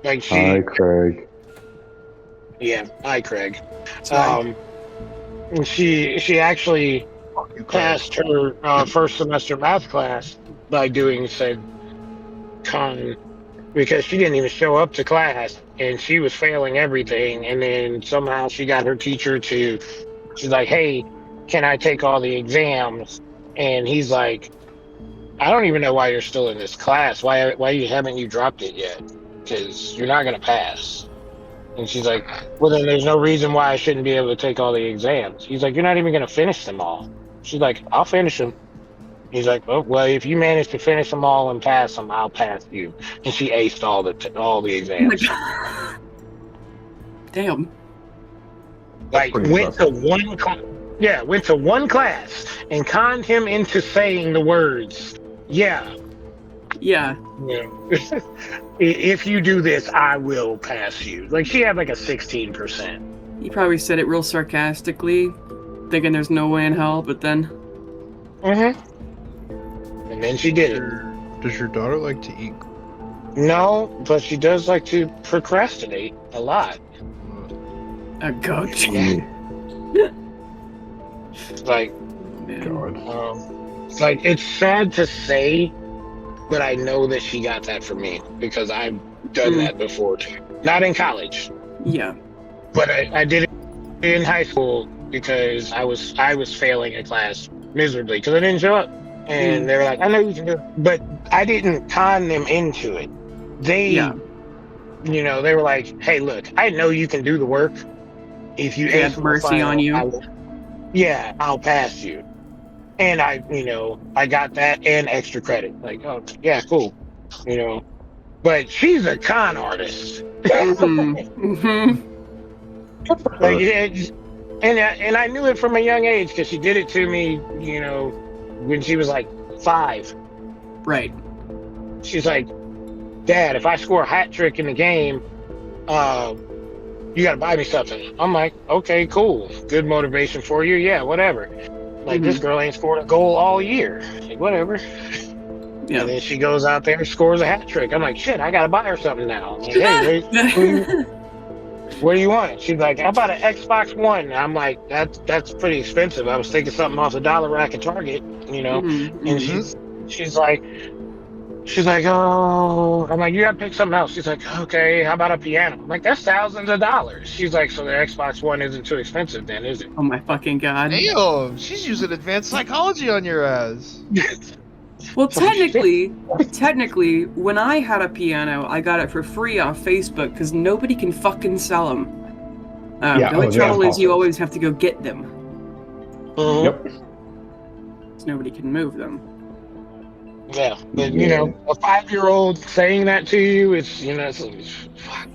Like Hi, Craig. yeah, hi Craig. Sorry. She actually passed her first semester math class by doing said con because she didn't even show up to class and she was failing everything. And then somehow she got her teacher to, she's like, hey, can I take all the exams? And he's like, I don't even know why you're still in this class. Why you haven't you dropped it yet? Because you're not going to pass. And she's like, well, then there's no reason why I shouldn't be able to take all the exams. He's like, you're not even going to finish them all. She's like, I'll finish them. He's like, oh, well, if you manage to finish them all and pass them, I'll pass you. And she aced all the Oh my exams. god. Damn. Like pretty went to impressive. went to one class and conned him into saying the words, yeah, Yeah. yeah. If you do this, I will pass you. Like she had like a 16%. He probably said it real sarcastically, thinking there's no way in hell, but then. Mm-hmm. And then she did it. Does your daughter like to eat? No, but she does like to procrastinate a lot. A goat. It's like, Man. it's like it's sad to say, but I know that she got that from me because I've done that before too. Not in college, Yeah. but I did it in high school because I was failing a class miserably because I didn't show up, and they were like, "I know you can do it," but I didn't con them into it. They, Yeah. they were like, "Hey, look, I know you can do the work. If you They ask had mercy on you. I'll pass you." And I got that and extra credit. Like, oh yeah, cool. But she's a con artist. Mm-hmm. Mm-hmm. Like, and I knew it from a young age because she did it to me. When she was like 5. Right. She's like, Dad, if I score a hat trick in the game, you gotta buy me something. I'm like, okay, cool, good motivation for you. Yeah, whatever. Like this girl ain't scored a goal all year. Like whatever. Yeah. And then she goes out there and scores a hat trick. I'm like, shit, I gotta buy her something now. I'm like, hey, what do you want? She's like, how about an Xbox One? I'm like, that's pretty expensive. I was thinking something off the dollar rack at Target, Mm-hmm. And she's like, oh, I'm like, you gotta pick something else. She's like, okay, how about a piano? I'm like, that's thousands of dollars. She's like, so the Xbox One isn't too expensive then, is it? Oh my fucking god. Damn, she's using advanced psychology on your ass. Well, technically, when I had a piano, I got it for free off Facebook because nobody can fucking sell them. The only trouble is you always have to go get them. Yep. Because nobody can move them. Yeah, but a 5-year-old saying that to you, it's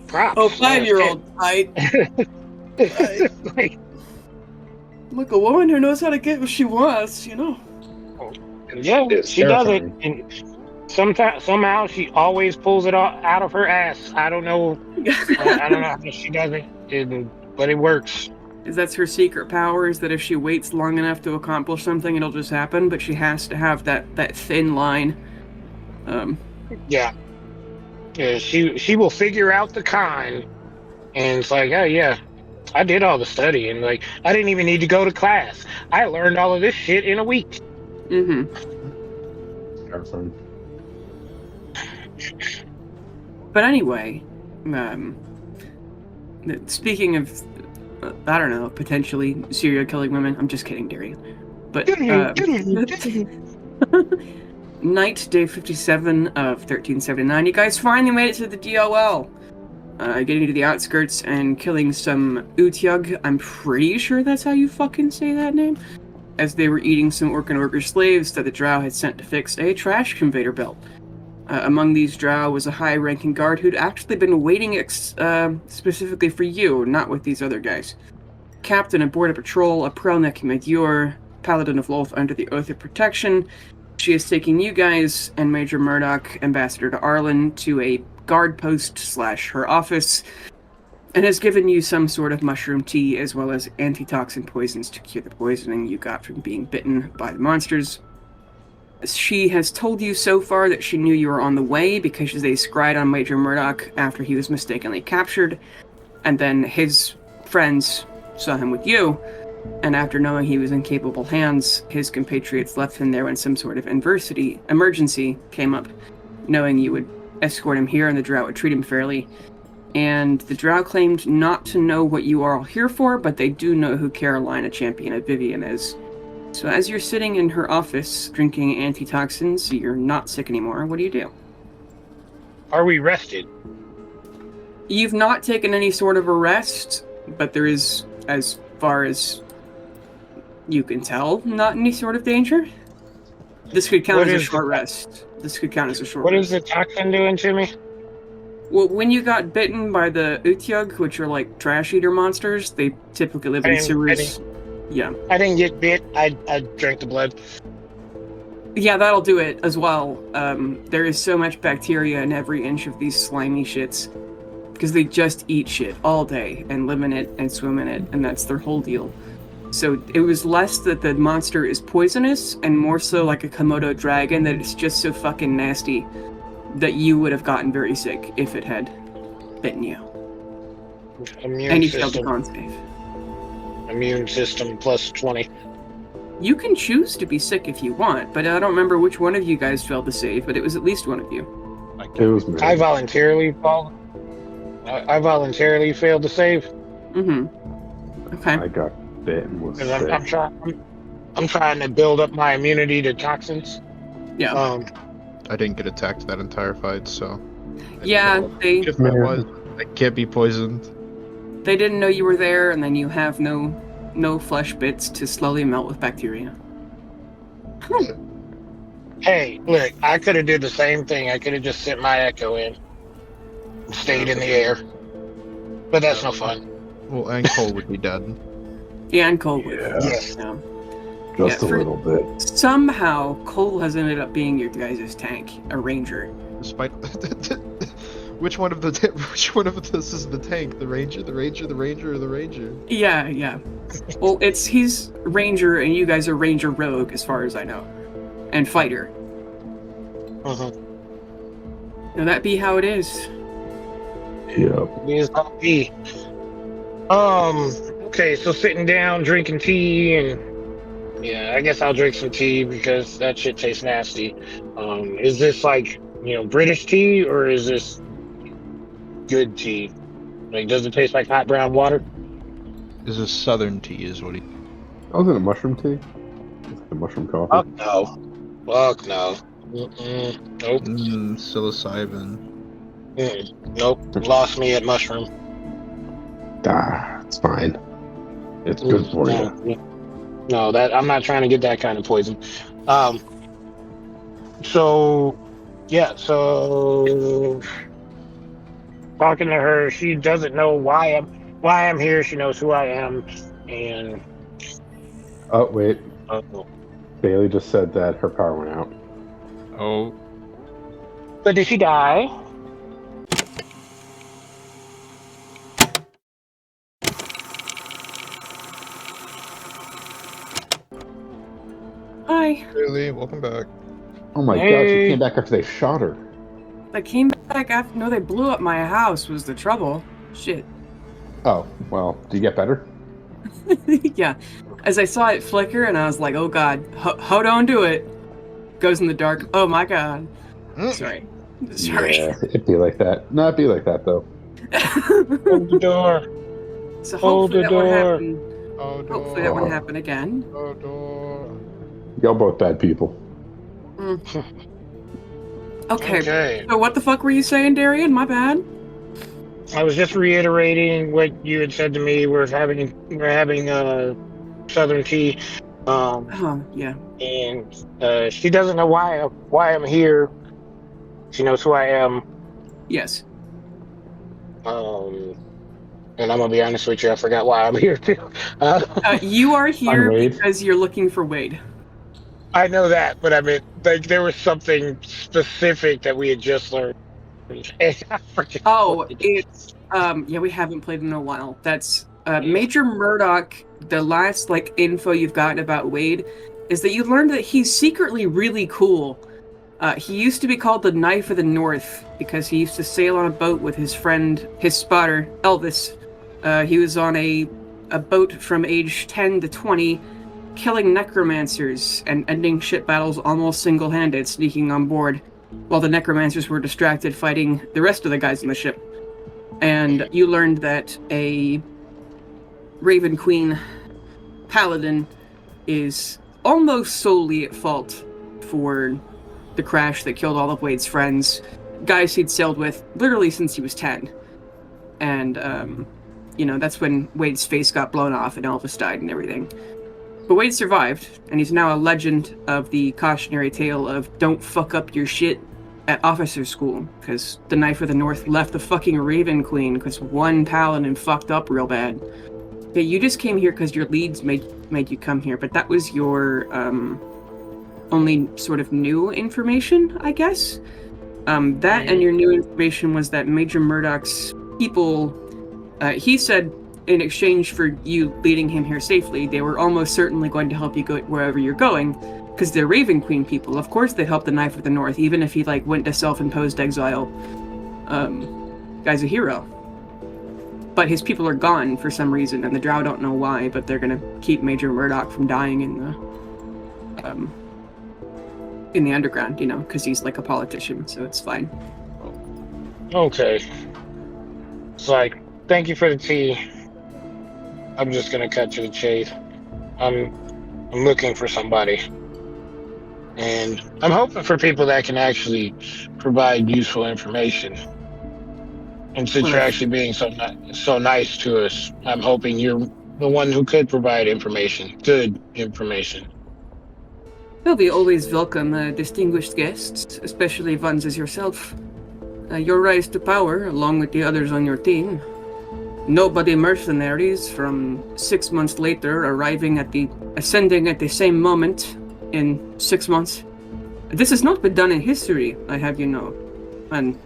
props. Oh, 5-year-old, right? Like, Look, a woman who knows how to get what she wants, yeah, she does it, and somehow she always pulls it out of her ass. I don't know. I don't know how she does it, but it works. That's her secret power, is that if she waits long enough to accomplish something, it'll just happen, but she has to have that thin line. Yeah, she will figure out the con, and it's like, oh yeah, I did all the studying. Like, I didn't even need to go to class. I learned all of this shit in a week. Mm-hmm. But anyway, speaking of, I don't know, potentially serial killing women. I'm just kidding, Darian. But night, day 57 of 1379. You guys finally made it to the DOL. Getting to the outskirts and killing some Utyug. I'm pretty sure that's how you fucking say that name. As they were eating some Orcan worker slaves that the Drow had sent to fix a trash conveyor belt. Among these Drow was a high-ranking guard who'd actually been waiting specifically for you, not with these other guys. Captain aboard a patrol, a Prelnik Medure, Paladin of Lolth under the Oath of Protection. She is taking you guys and Major Murdoch, Ambassador to Arlen, to a guard post / her office, and has given you some sort of mushroom tea as well as antitoxin poisons to cure the poisoning you got from being bitten by the monsters. She has told you so far that she knew you were on the way because they scryed on Major Murdoch after he was mistakenly captured, and then his friends saw him with you, and after knowing he was in capable hands, his compatriots left him there when some sort of emergency came up, knowing you would escort him here and the Drow would treat him fairly. And the Drow claimed not to know what you are all here for, but they do know who Carolina, champion of Vivian, is. So as you're sitting in her office drinking antitoxins, you're not sick anymore. What do? Are we rested? You've not taken any sort of a rest, but there is, as far as you can tell, not any sort of danger. This could count as a short rest. What is the toxin doing to me? Well, when you got bitten by the Utyug, which are like trash eater monsters, they typically live in sewers. Yeah. I didn't get bit. I drank the blood. Yeah, that'll do it as well. There is so much bacteria in every inch of these slimy shits. Because they just eat shit all day and live in it and swim in it, and that's their whole deal. So it was less that the monster is poisonous and more so like a Komodo dragon that it's just so fucking nasty that you would have gotten very sick if it had bitten you. And you failed the con save. Immune system plus 20. You can choose to be sick if you want, but I don't remember which one of you guys failed the save, but it was at least one of you. It was me. I voluntarily failed to save. Mm-hmm. Okay. I got bit and was sick. I'm trying to build up my immunity to toxins. Yeah. I didn't get attacked that entire fight, so. They I can't be poisoned. They didn't know you were there, and then you have no flesh bits to slowly melt with bacteria. Hey, look, I could have did the same thing. I could have just sent my echo in. Stayed in the air. But that's no fun. Well, and Cole would be dead. Yeah, and Cole would. Yeah. Yes. Yeah. Just a little bit. Somehow, Cole has ended up being your guys' tank, a ranger. Despite which one of this is the tank? The ranger, or the ranger? Yeah. Well, he's ranger, and you guys are ranger rogue, as far as I know, and fighter. Uh-huh. Now that be how it is. Yep. It's gonna be. Okay, so sitting down, drinking tea, and yeah, I guess I'll drink some tea because that shit tastes nasty. Is this like, British tea, or is this good tea? Like, does it taste like hot brown water? Is this southern tea? Is what he? Oh, is it a mushroom tea? It's a mushroom coffee. Fuck no. Fuck no. Nope. Psilocybin. Nope. Lost me at mushroom. It's fine. It's good for you. No, that I'm not trying to get that kind of poison. So talking to her, she doesn't know why I'm here. She knows who I am, and Oh, wait. Bailey just said that her power went out. Oh. But did she die? Hi. Really? Welcome back. Oh my god, she came back after they shot her. I came back after. No, they blew up my house. Was the trouble? Shit. Oh, well, do you get better? Yeah. As I saw it flicker, and I was like, "Oh god, hold on to it." Goes in the dark. Oh my god. Sorry. Yeah, it'd be like that. No, it'd be like that though. Hold the door. So Hold hopefully the that won't door. happen. Oh, door. Hopefully that won't happen again. Oh, door. Y'all both bad people. Okay. So what the fuck were you saying, Darian? My bad. I was just reiterating what you had said to me. We're having southern tea. Yeah. And she doesn't know why I'm here. She knows who I am. Yes. And I'm gonna be honest with you, I forgot why I'm here too. You are here Wade. because you're looking for Wade. I know that, but I mean, like, there was something specific that we had just learned. I forget Oh, what it is. it's yeah, we haven't played in a while. That's Major Murdoch. The last info you've gotten about Wade is that you learned that he's secretly really cool. He used to be called the Knife of the North because he used to sail on a boat with his friend, his spotter, Elvis. He was on a boat from age 10 to 20, killing necromancers and ending ship battles almost single-handed, sneaking on board, while the necromancers were distracted fighting the rest of the guys on the ship. And you learned that a Raven Queen paladin is almost solely at fault for the crash that killed all of Wade's friends, guys he'd sailed with literally since he was 10. And, that's when Wade's face got blown off and Elvis died and everything. But Wade survived, and he's now a legend of the cautionary tale of don't fuck up your shit at officer school, because the Knife of the North left the fucking Raven Queen because one paladin fucked up real bad. Yeah, you just came here because your leads made you come here, but that was your only sort of new information, I guess. That and your new information was that Major Murdoch's people, he said in exchange for you leading him here safely, they were almost certainly going to help you go wherever you're going, because they're Raven Queen people. Of course they'd help the Knife of the North, even if he went to self-imposed exile. Guy's a hero. But his people are gone for some reason, and the Drow don't know why, but they're gonna keep Major Murdoch from dying in the underground, because he's like a politician, so it's fine. Okay. It's like, thank you for the tea. I'm just gonna cut to the chase. I'm looking for somebody. And I'm hoping for people that can actually provide useful information. And since you're actually being so nice to us, I'm hoping you're the one who could provide information, good information. Well, we always welcome distinguished guests, especially ones as yourself. Your rise to power, along with the others on your team. Nobody mercenaries from 6 months later ascending at the same moment in 6 months. This has not been done in history, I have you know. And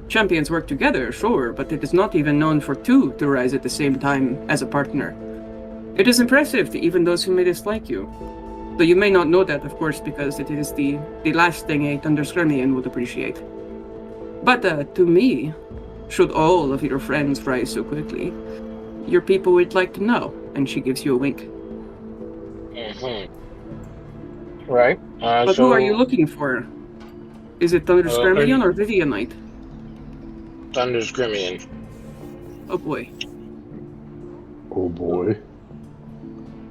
champions work together, sure, but it is not even known for two to rise at the same time as a partner. It is impressive to even those who may dislike you. Though you may not know that, of course, because it is the last thing a Thunderskremian would appreciate. But to me, should all of your friends rise so quickly, your people would like to know, and she gives you a wink. Mm-hmm. Right. But who are you looking for? Is it Thunderskremian or Vivianite? Thunderskremian. Oh boy. Oh boy.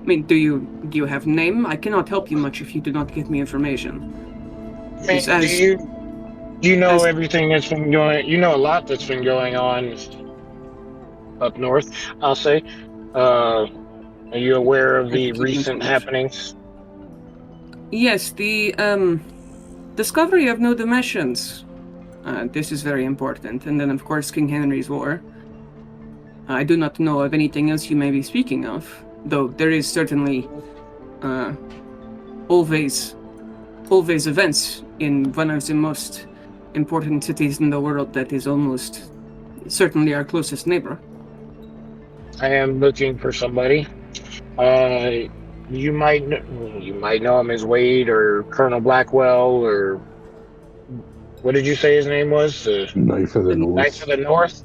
I mean, do you have name? I cannot help you much if you do not give me information. Do you know everything that's been going? You know a lot that's been going on up north, I'll say. Are you aware of the recent happenings? Yes, the discovery of new dimensions. This is very important. And then, of course, King Henry's War. I do not know of anything else you may be speaking of, though there is certainly always events in one of the most important cities in the world that is almost certainly our closest neighbor. I am looking for somebody. You might know him as Wade or Colonel Blackwell, or what did you say his name was? The Knife of the North. Knife of the North?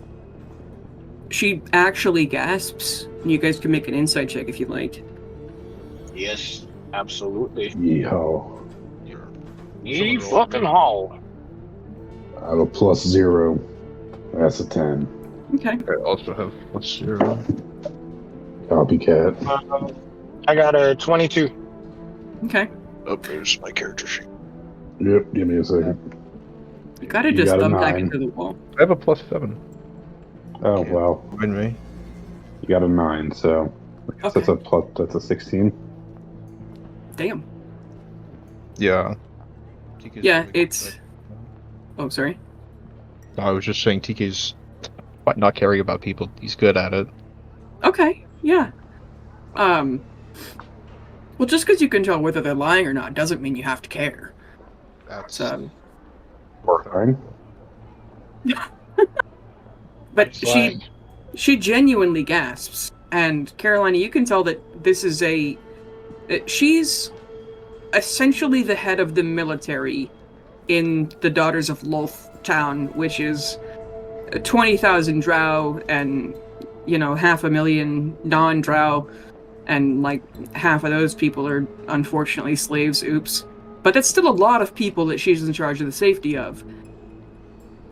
She actually gasps. You guys can make an insight check if you like. Yes, absolutely. Yeehaw. Yee fucking haul. I have a +0. That's a 10. Okay. I also have +0. Copycat. I got a 22. Okay. Oh, there's my character sheet. Yep, give me a second. You gotta You just got a thumb back 9. into the wall. I have a +7. Oh, Okay. wow. Mind me. You got a 9, so I guess Okay. that's a 16. Damn. Yeah. Yeah, it's... Oh, sorry. No, I was just saying TK's not caring about people. He's good at it. Okay, yeah. Well, just because you can tell whether they're lying or not doesn't mean you have to care. That's So, Fine. but Fine. she genuinely gasps, and Carolina, you can tell that this is she's essentially the head of the military in the Daughters of Loth town, which is 20,000 Drow and, 500,000 non-Drow, and like half of those people are unfortunately slaves, oops. But that's still a lot of people that she's in charge of the safety of.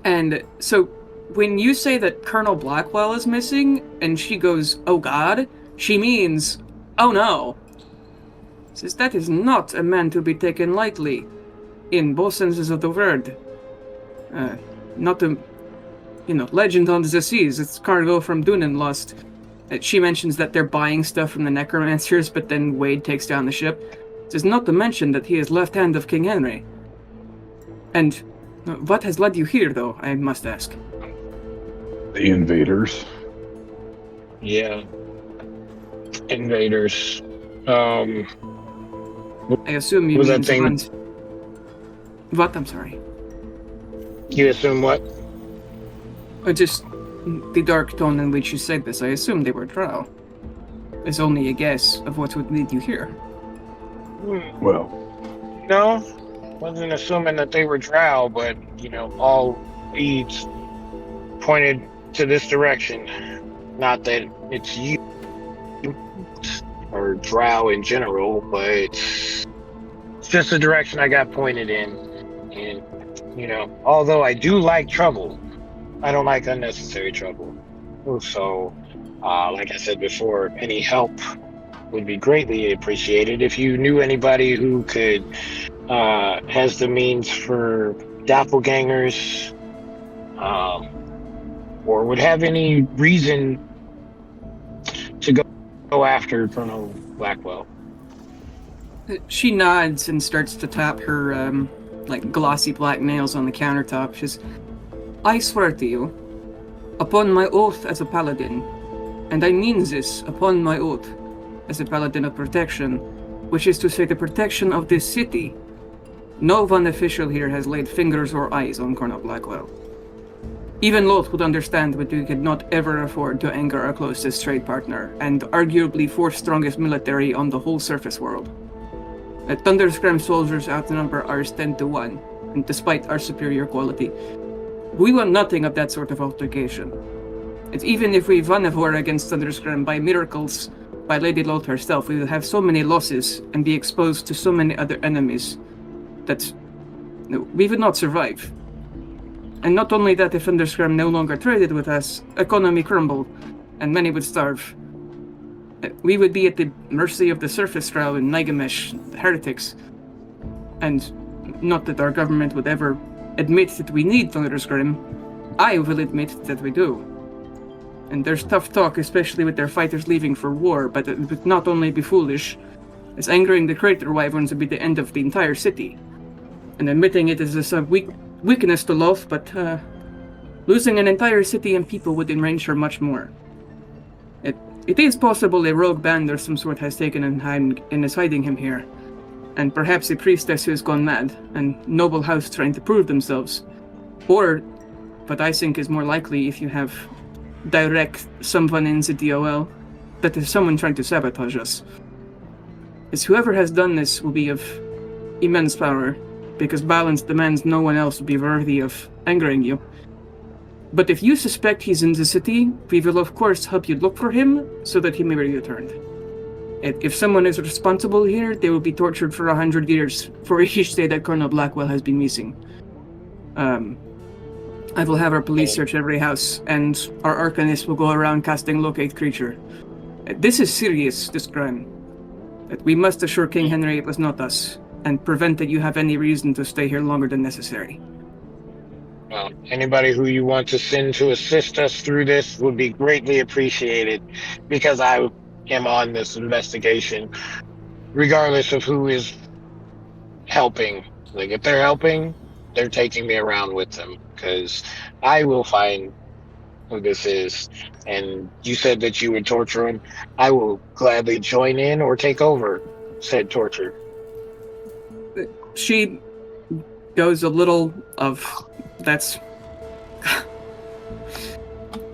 And so when you say that Colonel Blackwell is missing, and she goes, "Oh God," she means, "Oh no." Says that is not a man to be taken lightly, in both senses of the word. Not a, legend on the seas. It's cargo from Dunenlust. She mentions that they're buying stuff from the necromancers, but then Wade takes down the ship. Says not to mention that he is left hand of King Henry. And what has led you here, though, I must ask? The invaders. Yeah. Invaders. I assume you Was mean that thing- the ones... What? I'm sorry. You assume what? Just the dark tone in which you said this. I assume they were Drow. It's only a guess of what would lead you here. Well, No, wasn't assuming that they were Drow, but, all leads pointed to this direction. Not that it's you or Drow in general, but it's just the direction I got pointed in. And, although I do like trouble, I don't like unnecessary trouble. So, like I said before, any help would be greatly appreciated. If you knew anybody who could, has the means for doppelgangers, or would have any reason to go after Colonel Blackwell. She nods and starts to tap her, glossy black nails on the countertop. She says, I swear to you, upon my oath as a paladin, and I mean this upon my oath as a paladin of protection, which is to say the protection of this city, no one official here has laid fingers or eyes on Colonel Blackwell. Even Loth would understand that we could not ever afford to anger our closest trade partner, and arguably fourth strongest military on the whole surface world. The Thunderscram soldiers outnumber ours 10-1, and despite our superior quality, we want nothing of that sort of altercation. It's even if we won a war against Thunderscram by miracles, by Lady Loth herself, we will have so many losses and be exposed to so many other enemies that we would not survive. And not only that, if Thunderscram no longer traded with us, economy crumbled, and many would starve. We would be at the mercy of the surface Drow and Nygamesh, the heretics. And not that our government would ever admit that we need Thunderscram. I will admit that we do. And there's tough talk, especially with their fighters leaving for war, but it would not only be foolish, as angering the Crater Wyverns would be the end of the entire city. And admitting it is a weakness to Loth, but losing an entire city and people would enrage her much more. It is possible a rogue band of some sort has taken him and is hiding him here. And perhaps a priestess who has gone mad, and noble house trying to prove themselves. Or, what I think is more likely if you have direct someone in the DOL, that there's someone trying to sabotage us. As whoever has done this will be of immense power, because balance demands no one else will be worthy of angering you. But if you suspect he's in the city, we will of course help you look for him, so that he may be returned. If someone is responsible here, they will be tortured for 100 years for each day that Colonel Blackwell has been missing. I will have our police search every house, and our arcanist will go around casting locate creature. This is serious, this crime. We must assure King Henry it was not us, and prevent that you have any reason to stay here longer than necessary. Well, anybody who you want to send to assist us through this would be greatly appreciated, because I am on this investigation, regardless of who is helping. Like, if they're helping, they're taking me around with them, because I will find who this is. And you said that you would torture him. I will gladly join in or take over said torture. She goes a little of, that's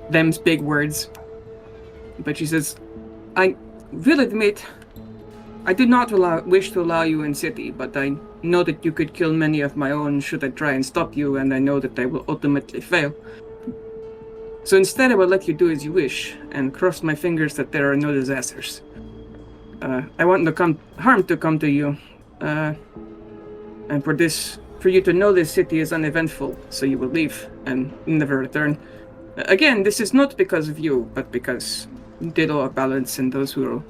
them's big words, but she says, I will admit I do not wish to allow you in city, but I know that you could kill many of my own should I try and stop you, and I know that I will ultimately fail. So instead I will let you do as you wish, and cross my fingers that there are no disasters. I want harm to come to you, and for you to know this city is uneventful, so you will leave and never return. Again, this is not because of you, but because they don't have balance and those who will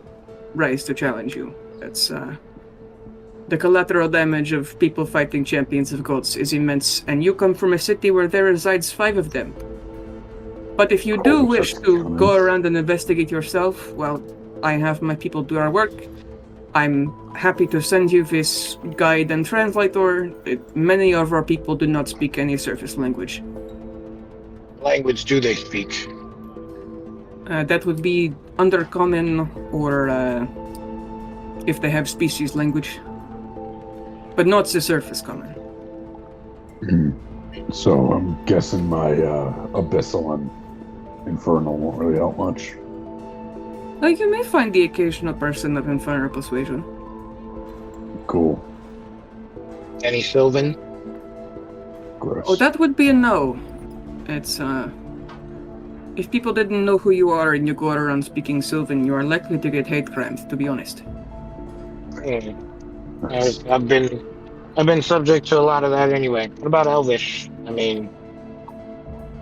rise to challenge you. That's the collateral damage of people fighting champions of gods is immense, and you come from a city where there resides 5 of them. But if you do wish to go around and investigate yourself, well, I have my people do our work. I'm happy to send you this guide and translator. Many of our people do not speak any surface language. Language do they speak? That would be Undercommon or if they have species language. But not the surface common. So I'm guessing my Abyssal and Infernal won't really help much. You may find the occasional person of Infernal Persuasion. Cool. Any Sylvan? Gross. Oh, that would be a no. It's, if people didn't know who you are and you go around speaking Sylvan, you are likely to get hate crimes, to be honest. Nice. I've been subject to a lot of that anyway. What about Elvish? I mean,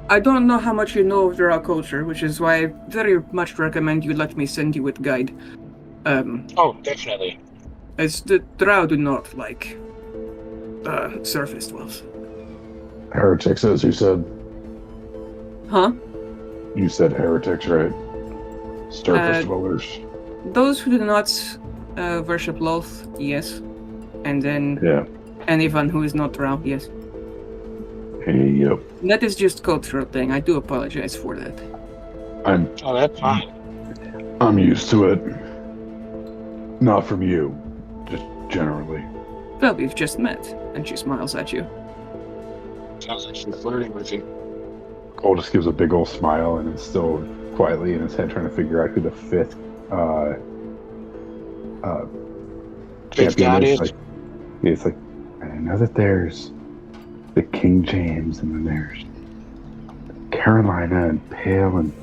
I don't know how much you know of Drow culture, which is why I very much recommend you let me send you with guide. oh, definitely. As the Drow do not like surface dwellers. Heretics, as you said. Huh? You said heretics, right? Surface dwellers. Those who do not worship Loth, yes. And then anyone who is not Drow, yes. Yep. That is just cultural thing. I do apologize for that. Oh, that's fine. I'm used to it. Not from you, just generally. Well, we've just met, and she smiles at you. Sounds like she's flirting with you. Cole just gives a big old smile and is still quietly in his head trying to figure out who the 5th champion is. Like, it's like, I know that there's the King James, and then there's Carolina and Pale and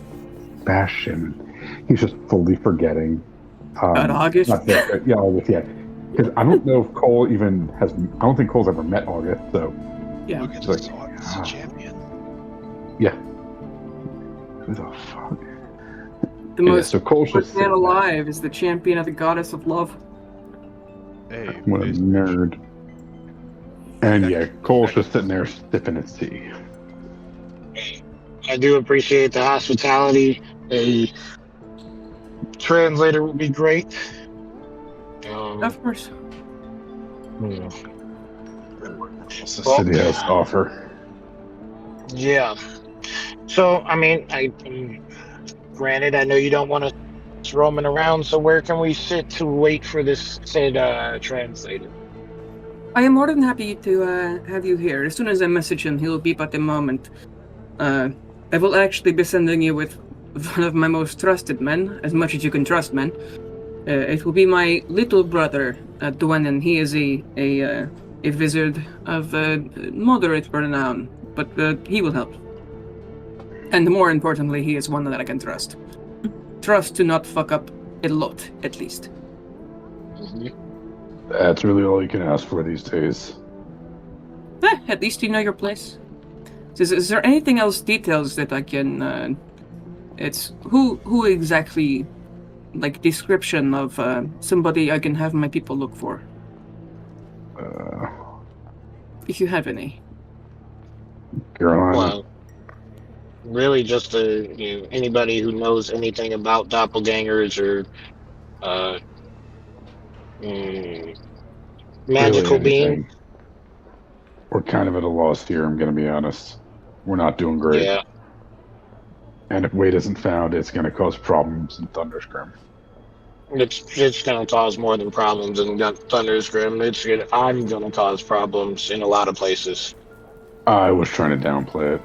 Bastion. And he's just fully forgetting. August? August, yeah. Because I don't know if Cole even has. I don't think Cole's ever met August, so. Yeah. Look at this August, the champion. Yeah. Who the fuck? The most so Cole's just man alive is the champion of the goddess of love. Hey, what a nerd. And yeah, Cole's just sitting there sipping his tea. I do appreciate the hospitality. A translator would be great. Of course. The city has to offer. Yeah. So, I mean, granted, I know you don't want us roaming around, so where can we sit to wait for this said translator? I am more than happy to have you here. As soon as I message him, he'll beep at the moment. I will actually be sending you with one of my most trusted men, as much as you can trust men. It will be my little brother, Dwenin. He is a wizard of moderate renown, but he will help. And more importantly, he is one that I can trust. Trust to not fuck up a lot, at least. Mm-hmm. That's really all you can ask for these days. At least you know your place. Is there anything else, details that I can... it's... Who exactly... Like, description of somebody I can have my people look for? If you have any. Carolina. Well, really just anybody who knows anything about doppelgangers or magical Really beings. We're kind of at a loss here, I'm going to be honest. We're not doing great. Yeah. And if Wade isn't found, it's going to cause problems in Thunderscrim. It's going to cause more than problems in Thunderscrim. I'm going to cause problems in a lot of places. I was trying to downplay it.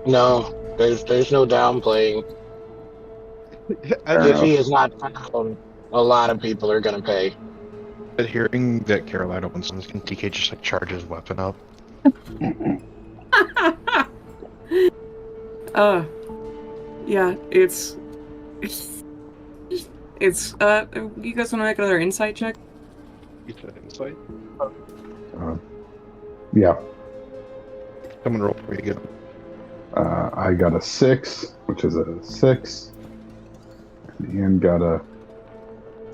No, there's no downplaying. If he is not found, a lot of people are gonna pay. But hearing that Carolina wants something, TK just like charges weapon up. Yeah, it's you guys want to make another insight check? You said insight? Yeah. Someone roll for me again. I got a 6, which is a 6. And Ian got a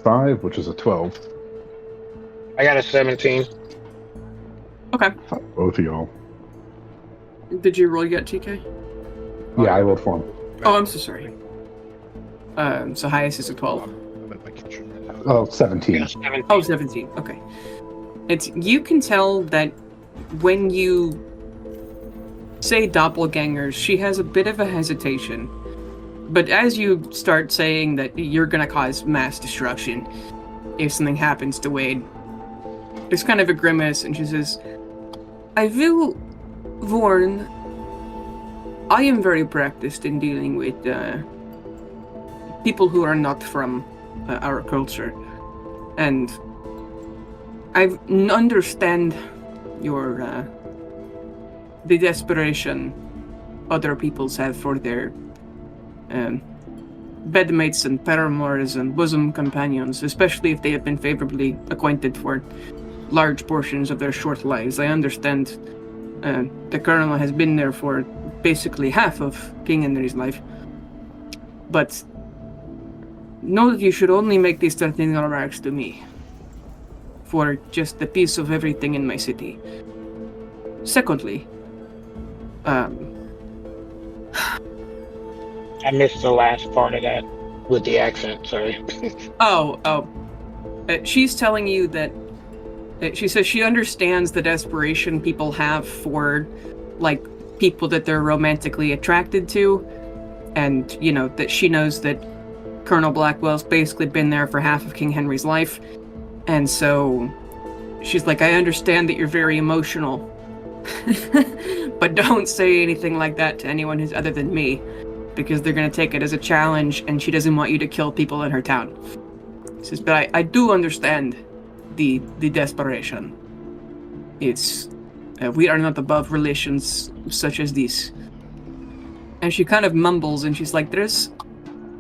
5, which is a 12. I got a 17. Okay. Both of y'all. Did you roll yet, TK? Yeah, I rolled for him. Oh, I'm so sorry. So highest is a 12. I'm at my kitchen right now. Oh, 17. 17. Oh, 17. Okay. You can tell that when you say doppelgangers, she has a bit of a hesitation. But as you start saying that you're gonna cause mass destruction if something happens to Wade, there's kind of a grimace, and she says, I will warn, I am very practiced in dealing with people who are not from our culture. And I understand your the desperation other peoples have for their bedmates and paramours and bosom companions, especially if they have been favorably acquainted for large portions of their short lives. I understand the Colonel has been there for basically half of King Henry's life, but know that you should only make these threatening remarks to me for just the peace of everything in my city. Secondly, I missed the last part of that with the accent, sorry. she's telling you that she says she understands the desperation people have for, like, people that they're romantically attracted to, and, you know, that she knows that Colonel Blackwell's basically been there for half of King Henry's life, and so she's like, I understand that you're very emotional, but don't say anything like that to anyone who's other than me, because they're going to take it as a challenge, and she doesn't want you to kill people in her town. She says, but I do understand the desperation. It's we are not above relations such as these. And she kind of mumbles, and she's like, there's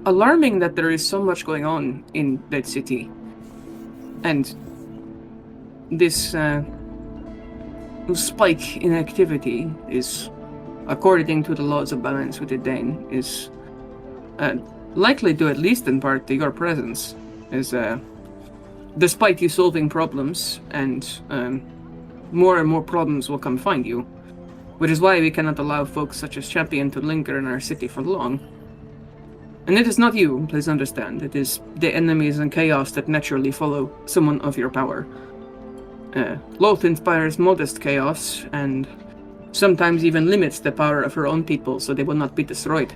alarming that there is so much going on in that city, and this spike in activity is, according to the laws of balance with the Dane, is likely due, at least in part, to your presence, as despite you solving problems, and more and more problems will come find you, which is why we cannot allow folks such as Champion to linger in our city for long. And it is not you, please understand. It is the enemies and chaos that naturally follow someone of your power. Loth inspires modest chaos, and sometimes even limits the power of her own people so they will not be destroyed.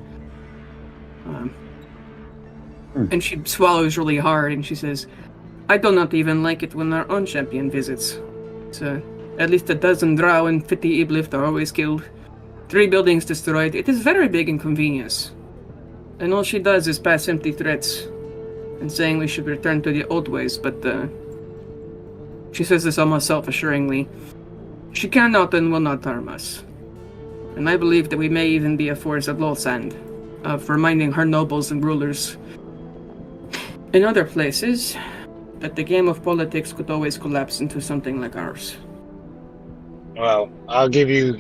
And she swallows really hard, and she says, I do not even like it when our own champion visits. So, at least a dozen Drow and 50 Iblift are always killed. 3 buildings destroyed. It is very big inconvenience. And all she does is pass empty threats and saying we should return to the old ways, but she says this almost self-assuringly. She cannot and will not harm us. And I believe that we may even be a force at Lolsand, of reminding her nobles and rulers in other places that the game of politics could always collapse into something like ours. Well, I'll give you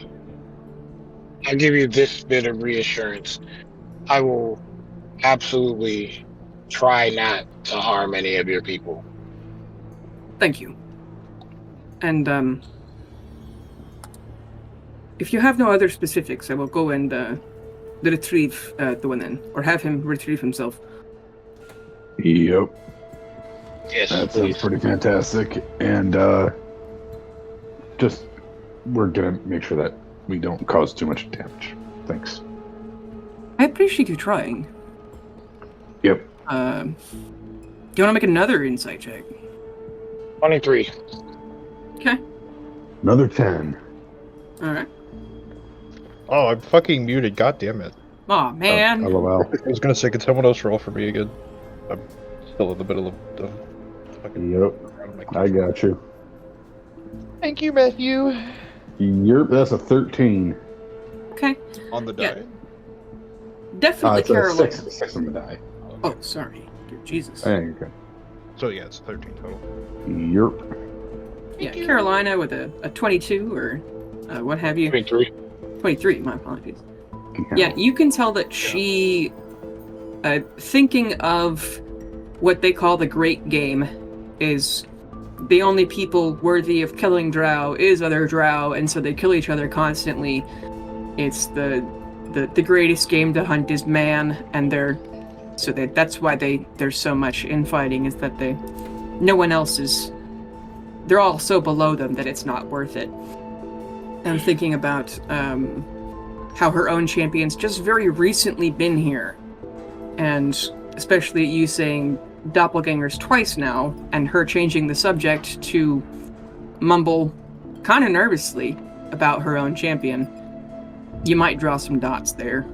this bit of reassurance. I will absolutely try not to harm any of your people. Thank you. And, if you have no other specifics, I will go and retrieve Duanen, or have him retrieve himself. Yep. Yes, That please. sounds pretty fantastic. And just, we're going to make sure that we don't cause too much damage. Thanks. I appreciate you trying. Yep. Do you want to make another insight check? 23. Okay. Another 10. Alright. Oh, I'm fucking muted. God damn it. Aw, man. LOL. I was gonna say, could someone else roll for me again? Still in the middle of fucking. Yep. I got you. Thank you, Matthew. Yep, that's a 13. Okay. On the Yeah. die. Definitely It's a Carolina. 6 on the die. Oh, sorry. Dear Jesus. Hey, you're good. So yeah, it's 13 total. Yep. Yeah, Carolina with a 22 or what have you. 23. 23, my apologies. Yeah, you can tell that she, thinking of what they call the Great Game, is the only people worthy of killing Drow is other Drow, and so they kill each other constantly. It's the greatest game to hunt is man, and that's why there's so much infighting, is that no one else is. They're all so below them that it's not worth it. I'm thinking about how her own champion's just very recently been here, and especially you saying doppelgangers twice now, and her changing the subject to mumble kind of nervously about her own champion. You might draw some dots there.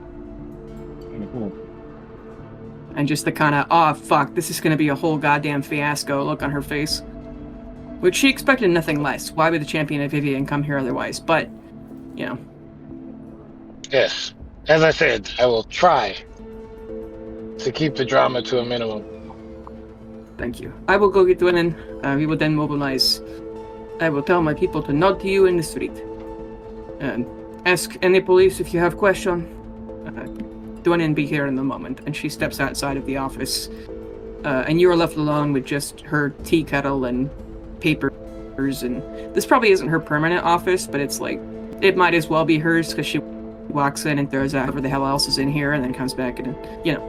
And just the kind of, oh fuck, this is going to be a whole goddamn fiasco look on her face. Which she expected nothing less. Why would the champion of Vivian come here otherwise? But, you know. Yes. As I said, I will try to keep the drama to a minimum. Thank you. I will go get Dwayne. We will then mobilize. I will tell my people to nod to you in the street. And ask any police if you have question. Dwayne be here in a moment. And she steps outside of the office. And you are left alone with just her tea kettle and papers, and this probably isn't her permanent office, but it's like, it might as well be hers, because she walks in and throws out whoever the hell else is in here, and then comes back and, you know.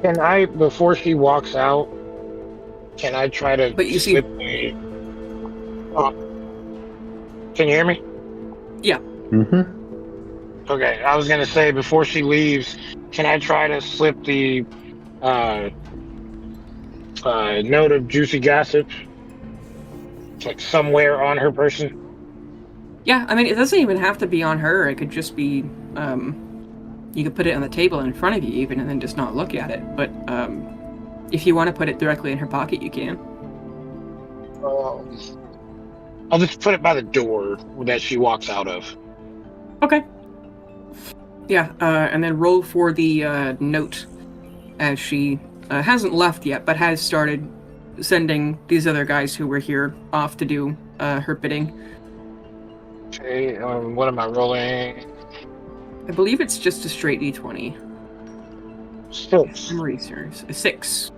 Can I, before she walks out, can I try to But you see- slip the... Can you hear me? Yeah. Mm-hmm. Okay, I was gonna say, before she leaves, can I try to slip the note of juicy gossip, like somewhere on her person? Yeah, I mean, it doesn't even have to be on her. It could just be, you could put it on the table in front of you even, and then just not look at it. But if you want to put it directly in her pocket, you can. I'll just put it by the door that she walks out of. Okay. Yeah, and then roll for the note, as she hasn't left yet, but has started sending these other guys who were here off to do her bidding. Okay, what am I rolling? I believe it's just a straight D20. 6. Memory serves. A 6.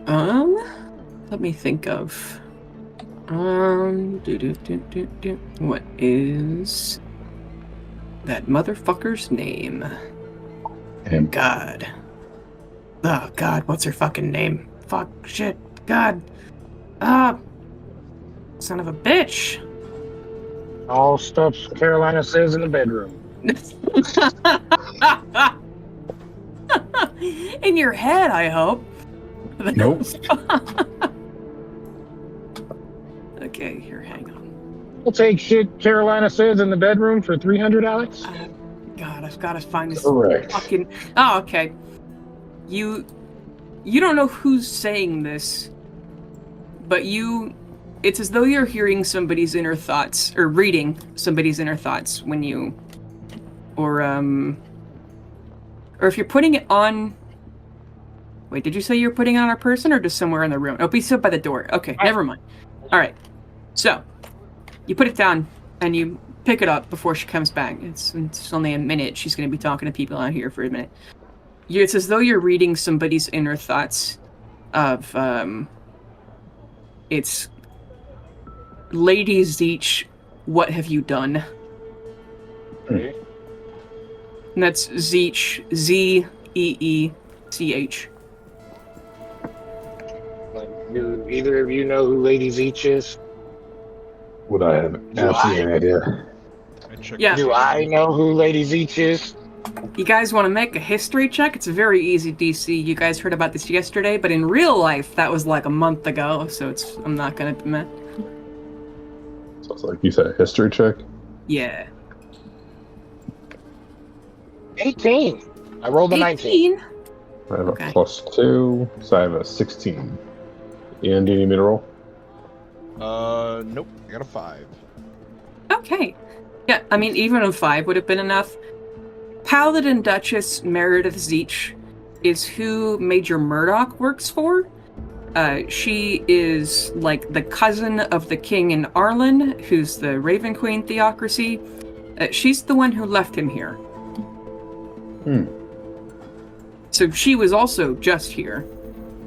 Let me think of. What is that motherfucker's name? Him. God. Oh, God, what's her fucking name? Fuck, shit, God. Son of a bitch. All stuff Carolina says in the bedroom. In your head, I hope. Nope. Okay, here, hang on. We'll take shit Carolina says in the bedroom for 300, Alex. God, I've got to find this Correct. fucking... Oh, okay. You don't know who's saying this, but it's as though you're hearing somebody's inner thoughts, or reading somebody's inner thoughts when you, or if you're putting it on, wait, did you say you're putting it on a person, or just somewhere in the room? Oh, be stood by the door. Okay, never mind. Alright, so, you put it down, and you pick it up before she comes back. It's only a minute. She's going to be talking to people out here for a minute. It's as though you're reading somebody's inner thoughts of, it's, Lady Zeech, what have you done? Okay. And that's Zeech, Zeech. Do either of you know who Lady Zeech is? Would I have absolutely no idea? Yeah. Do I know who Lady Zeech is? You guys want to make a history check? It's a very easy DC. You guys heard about this yesterday, but in real life, that was like a month ago, so I'm not gonna admit. So it's like you said, a history check? Yeah. 18. I rolled a 19. I have Okay. a +2, so I have a 16. Ian, do you need me to roll? Nope. I got a 5. Okay. Yeah, I mean, even a 5 would have been enough. Paladin Duchess Meredith Zeech is who Major Murdoch works for. She is like the cousin of the king in Arlen, who's the Raven Queen theocracy. She's the one who left him here. So she was also just here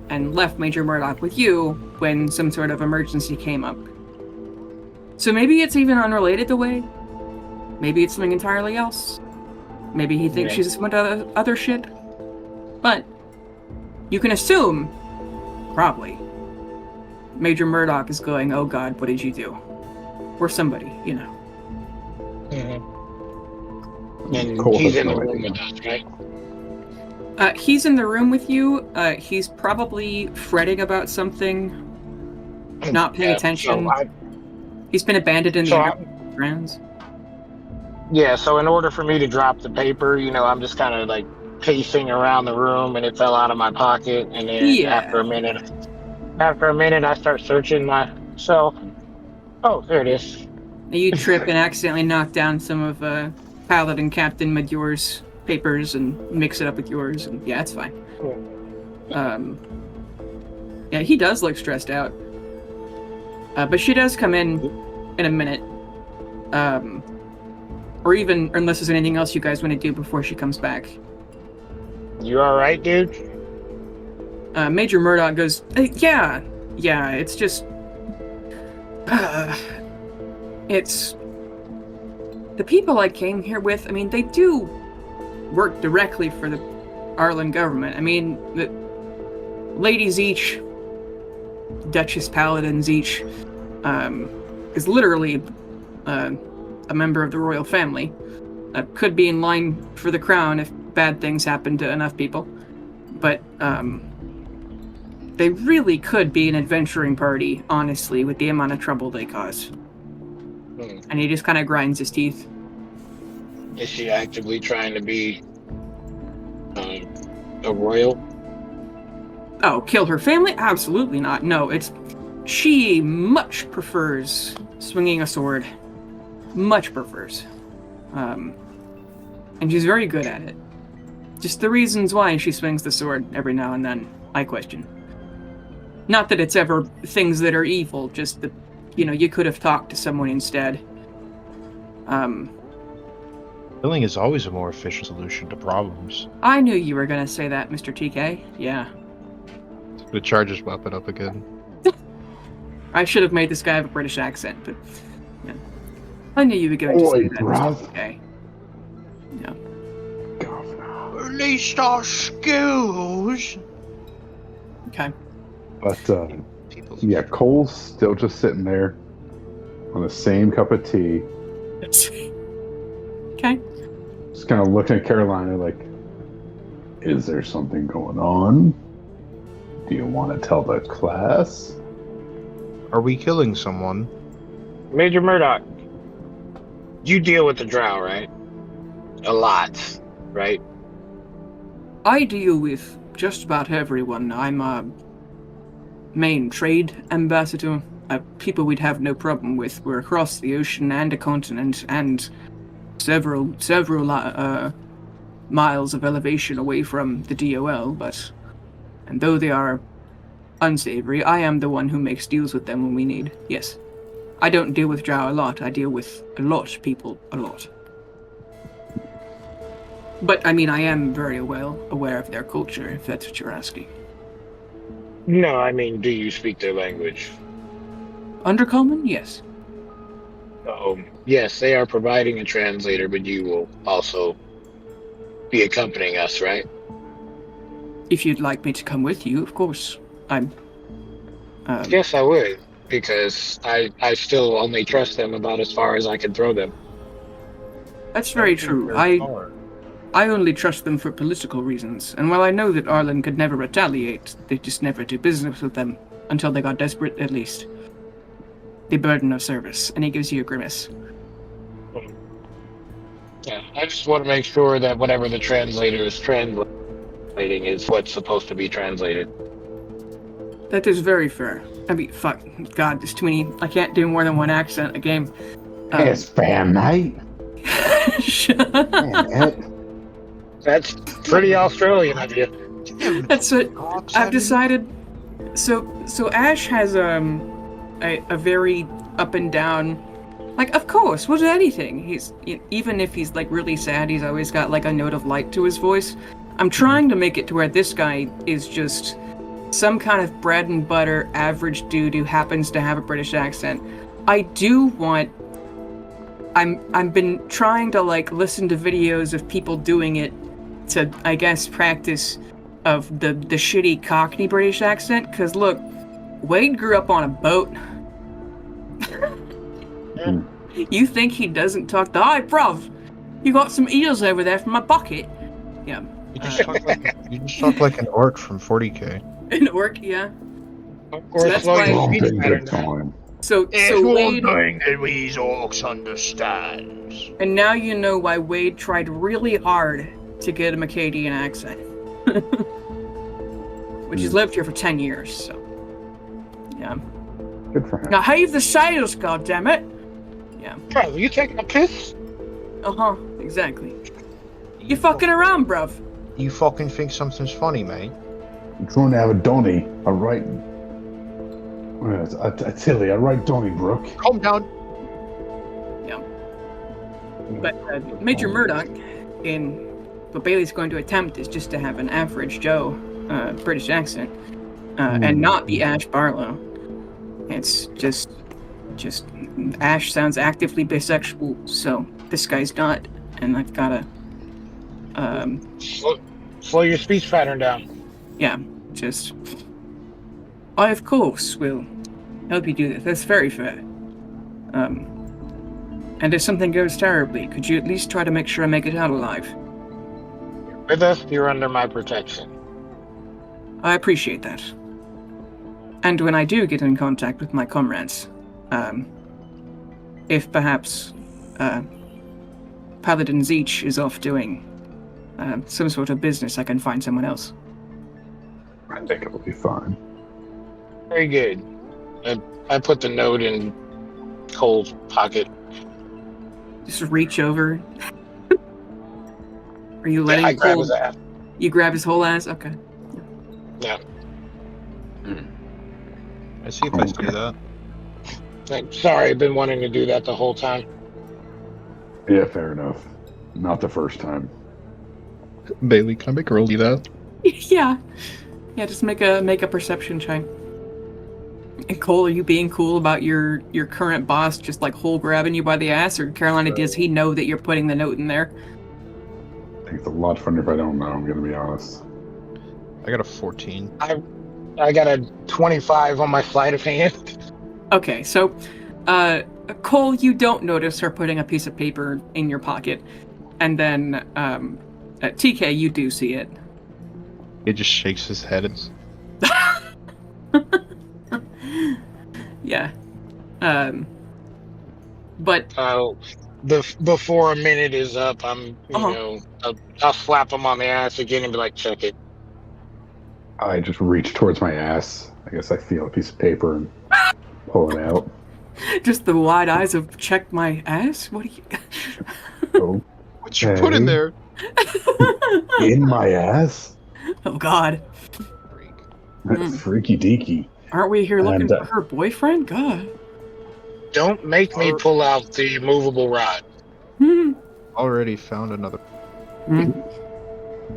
and left Major Murdoch with you when some sort of emergency came up. So maybe it's even unrelated to Wade. Maybe it's something entirely else. Maybe he thinks she's some other shit. But you can assume, probably, Major Murdoch is going, oh god, what did you do? Or somebody, you know. And Cole he's has in the no room idea. with us, right? He's in the room with you. He's probably fretting about something, not paying attention. He's been abandoned in the grounds. Yeah, so in order for me to drop the paper, I'm just kind of like pacing around the room, and it fell out of my pocket. And then after a minute, I start searching myself. Oh, there it is. You trip and accidentally knock down some of Paladin Captain Medur's papers and mix it up with yours. And yeah, it's fine. Yeah, he does look stressed out. But she does come in a minute. Or even, unless there's anything else you guys want to do before she comes back. You all right, dude? Major Murdoch goes, yeah, it's just... it's... The people I came here with, I mean, they do work directly for the Arlen government. I mean, the Lady Zeech, Duchess Paladin Zeech, is literally a member of the royal family. Could be in line for the crown if bad things happen to enough people. But, they really could be an adventuring party, honestly, with the amount of trouble they cause. And he just kind of grinds his teeth. Is she actively trying to be a royal? Oh, kill her family? Absolutely not. No, she much prefers swinging a sword. Much prefers. And she's very good at it. Just the reasons why she swings the sword every now and then, I question. Not that it's ever things that are evil, just that, you could have talked to someone instead. Killing is always a more efficient solution to problems. I knew you were gonna say that, Mr. TK. Yeah. The charges popping up again. I should have made this guy have a British accent, but... Yeah. I knew you were going to say that, Mr. TK. Yeah. Released our skills! Okay. But, yeah, Cole's still just sitting there on the same cup of tea. Okay. Just kind of looking at Carolina like, is there something going on? Do you want to tell the class? Are we killing someone? Major Murdoch, you deal with the Drow, right? A lot, right? I deal with just about everyone. I'm a main trade ambassador. People we'd have no problem with. We're across the ocean and a continent and several miles of elevation away from the DOL, and though they are unsavory, I am the one who makes deals with them when we need. Yes. I don't deal with Drow a lot. I deal with a lot of people a lot. But, I mean, I am very well aware of their culture, if that's what you're asking. No, I mean, do you speak their language? Undercommon? Yes. Yes, they are providing a translator, but you will also be accompanying us, right? If you'd like me to come with you, of course. Yes, I would, because I still only trust them about as far as I can throw them. That's very true. I only trust them for political reasons, and while I know that Arlen could never retaliate, they just never do business with them until they got desperate, at least. The burden of service, and he gives you a grimace. Yeah, I just want to make sure that whatever the translator is translating. translating is what's supposed to be translated. That is very fair. I mean, fuck. God, there's too many. I can't do more than one accent a game. It's fan night. That's That's pretty Australian of you. what I've decided. So Ash has a very up and down. Like, of course, with anything, even if he's like really sad, he's always got like a note of light to his voice. I'm trying to make it to where this guy is just some kind of bread and butter average dude who happens to have a British accent. I do want. I've been trying to like listen to videos of people doing it to, I guess, practice of the shitty Cockney British accent. Cause look, Wade grew up on a boat. You think he doesn't talk the hi, bruv? You got some eels over there from my bucket? Yeah. You just talk like an orc from 40K. An orc, yeah. Or that's slow why- your Long speech been pattern good down. time. So Wade, that we orcs understands. and now you know why Wade tried really hard to get a Acadian accent. Which he's lived here for 10 years, so. Yeah. Good for him. Now heave the sails, goddammit! Bro, you taking a piss? Uh-huh, exactly. You fucking around, bruv. You fucking think something's funny, mate? I'm trying to have a Donny, a right. I tell you, a right Donnybrook. Calm down. But Major Murdoch, in what Bailey's going to attempt is just to have an average Joe British accent, and not be Ash Barlow. It's just Ash sounds actively bisexual, so this guy's not, and I've gotta, Slow your speech pattern down. yeah, just. I of course will help you do this. That's very fair. And if something goes terribly, could you at least try to make sure I make it out alive? With us, you're under my protection. I appreciate that. And when I do get in contact with my comrades, if perhaps Paladin Zeech is off doing some sort of business, I can find someone else. I think it'll be fine. Very good. I put the note in Cole's pocket. Just reach over. Are you letting I grab Cole? his ass. You grab his whole ass? Okay. Yeah. I see if I see that. Like, sorry, I've been wanting to do that the whole time. Yeah, fair enough. Not the first time. Bailey, can I make a roll do that? Yeah. Yeah, just make a perception check. And Cole, are you being cool about your current boss just like whole grabbing you by the ass, or Carolina, does he know that you're putting the note in there? I think it's a lot funnier if I don't know, I'm gonna be honest. I got a 14. I got a 25 on my sleight of hand. Okay, so Cole, you don't notice her putting a piece of paper in your pocket, and then TK, you do see it. He just shakes his head. Yeah. But Before a minute is up, I'm, I'll slap him on the ass again and be like, check it. I just reach towards my ass. I guess I feel a piece of paper and pull it out. just the wide eyes of check my ass? What do you Oh, What you put in there? in my ass? Oh god. That's freaky deaky. Aren't we here looking And, for her boyfriend? God. Don't make me pull out the movable rod. Already found another.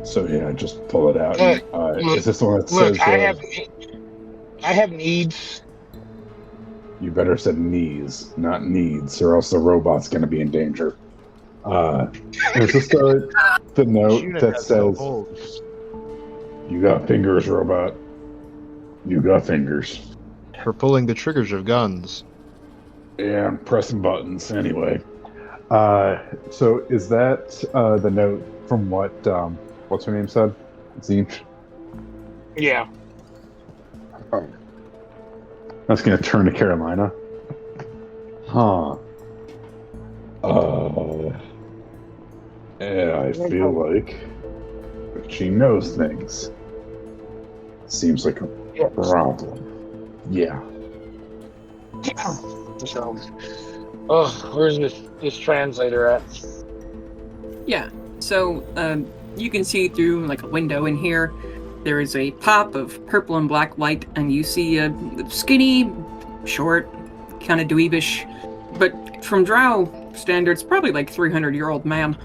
So yeah, I just pull it out. Look, Is this the one that Look, says I have needs. you better said knees, not needs, or else the robot's gonna be in danger. Is this the note Unit that has no says holes. you got fingers, robot? You got fingers. For pulling the triggers of guns. Yeah, I'm pressing buttons anyway. So is that the note from what's her name said? Zeech? Yeah. That's gonna turn to Carolina. Huh. Yeah, I feel like if She knows things. Seems like a Yeah. problem. Yeah. So, where's this translator at? Yeah. So you can see through like a window in here. There is a pop of purple and black light, and you see a skinny, short, kind of dweebish, but from Drow standards, probably like 300-year-old man.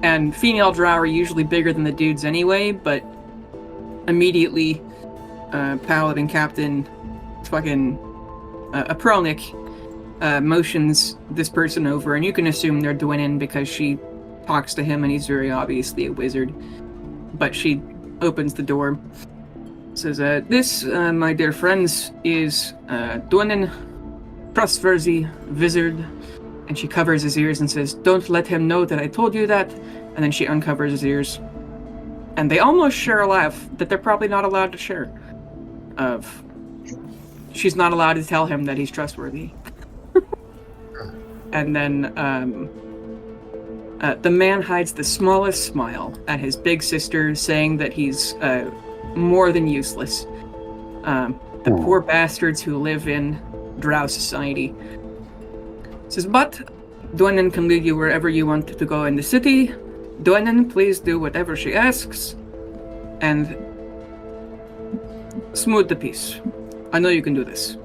And female Drow are usually bigger than the dudes anyway, but immediately, Paladin Captain, fucking Aprelnik, motions this person over, and you can assume they're Dwynnin because she talks to him and he's very obviously a wizard. But she opens the door, says, this, my dear friends, is Dwynnin, trustworthy wizard. And she covers his ears and says, don't let him know that I told you that. And then she uncovers his ears. And they almost share a laugh that they're probably not allowed to share. She's not allowed to tell him that he's trustworthy. And then the man hides the smallest smile at his big sister, saying that he's more than useless. The poor bastards who live in Drow society. Says, but Dwynnin can lead you wherever you want to go in the city. Dwynnin, please do whatever she asks. And smooth the peace. I know you can do this.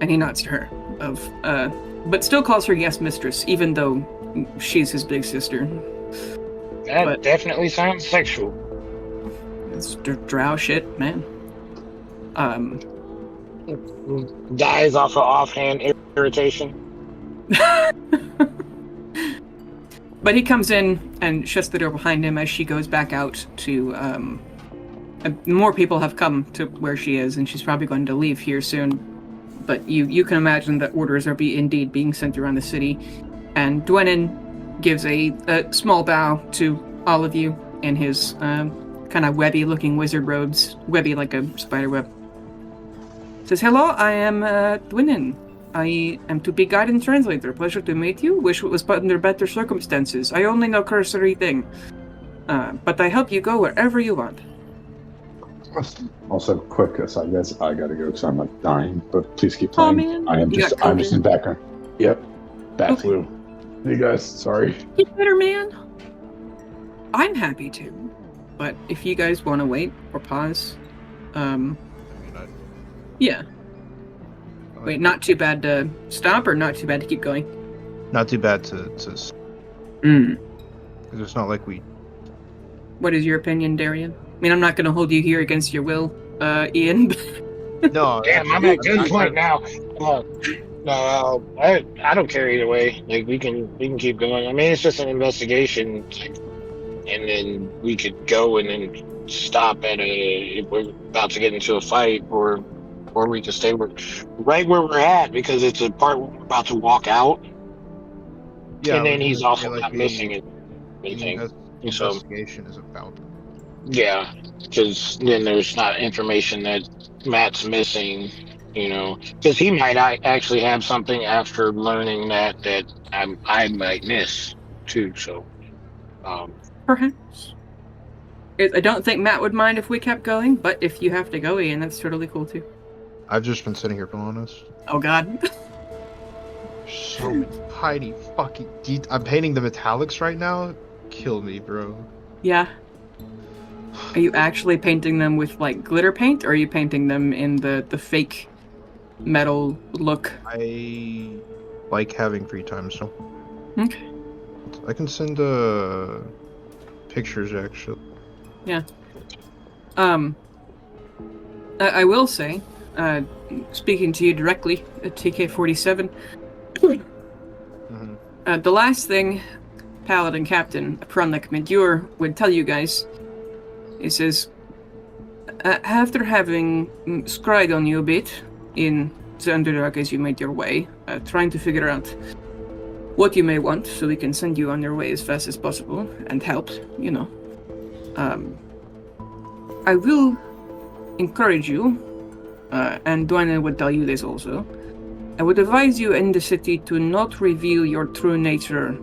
And he nods to her, but still calls her yes, mistress, even though she's his big sister. That definitely sounds sexual. It's Drow shit, man. Dies off of offhand irritation. But he comes in and shuts the door behind him as she goes back out to, more people have come to where she is, and she's probably going to leave here soon. But you can imagine that orders are indeed being sent around the city. And Dwynnin gives a small bow to all of you in his kind of webby-looking wizard robes. Webby like a spider web. Says, hello, I am Dwynnin. I am to be guide and translator. Pleasure to meet you. Wish it was put under better circumstances. I only know cursory thing. But I help you go wherever you want. Also, quick aside, guys, I gotta go because I'm like dying. But please keep Oh, playing. man. I'm just in the background. Yep, bat Okay. flu. Hey guys, sorry. Get better, man. I'm happy to. But if you guys want to wait or pause, yeah. Wait, not too bad to stop or not too bad to keep going? Not too bad to because it's not like we. What is your opinion, Darian? I mean, I'm not going to hold you here against your will, Ian. No, Damn, I'm at gunpoint now. No, I don't care either way. Like we can keep going. I mean, it's just an investigation, and then we could go and then stop at if we're about to get into a fight, or we can stay right where we're at because it's a part we're about to walk out. Yeah, and then he's I also feel like not missing anything. So investigation is about. yeah, because then there's not information that Matt's missing. Because he might actually have something after learning that I might miss too. So, Perhaps. I don't think Matt would mind if we kept going, but if you have to go, Ian, that's totally cool too. I've just been sitting here, being honest. Oh god. So many tiny fucking I'm painting the metallics right now. Kill me, bro. Yeah. Are you actually painting them with like glitter paint, or are you painting them in the fake metal look? I like having free time, so Okay. I can send pictures actually. Yeah. I will say, speaking to you directly, TK47, the last thing Paladin Captain Aprelnik Medure would tell you guys, he says, after having scryed on you a bit in the Underdark as you made your way, trying to figure out what you may want so we can send you on your way as fast as possible and help, I will encourage you, and Dwayne would tell you this also, I would advise you in the city to not reveal your true nature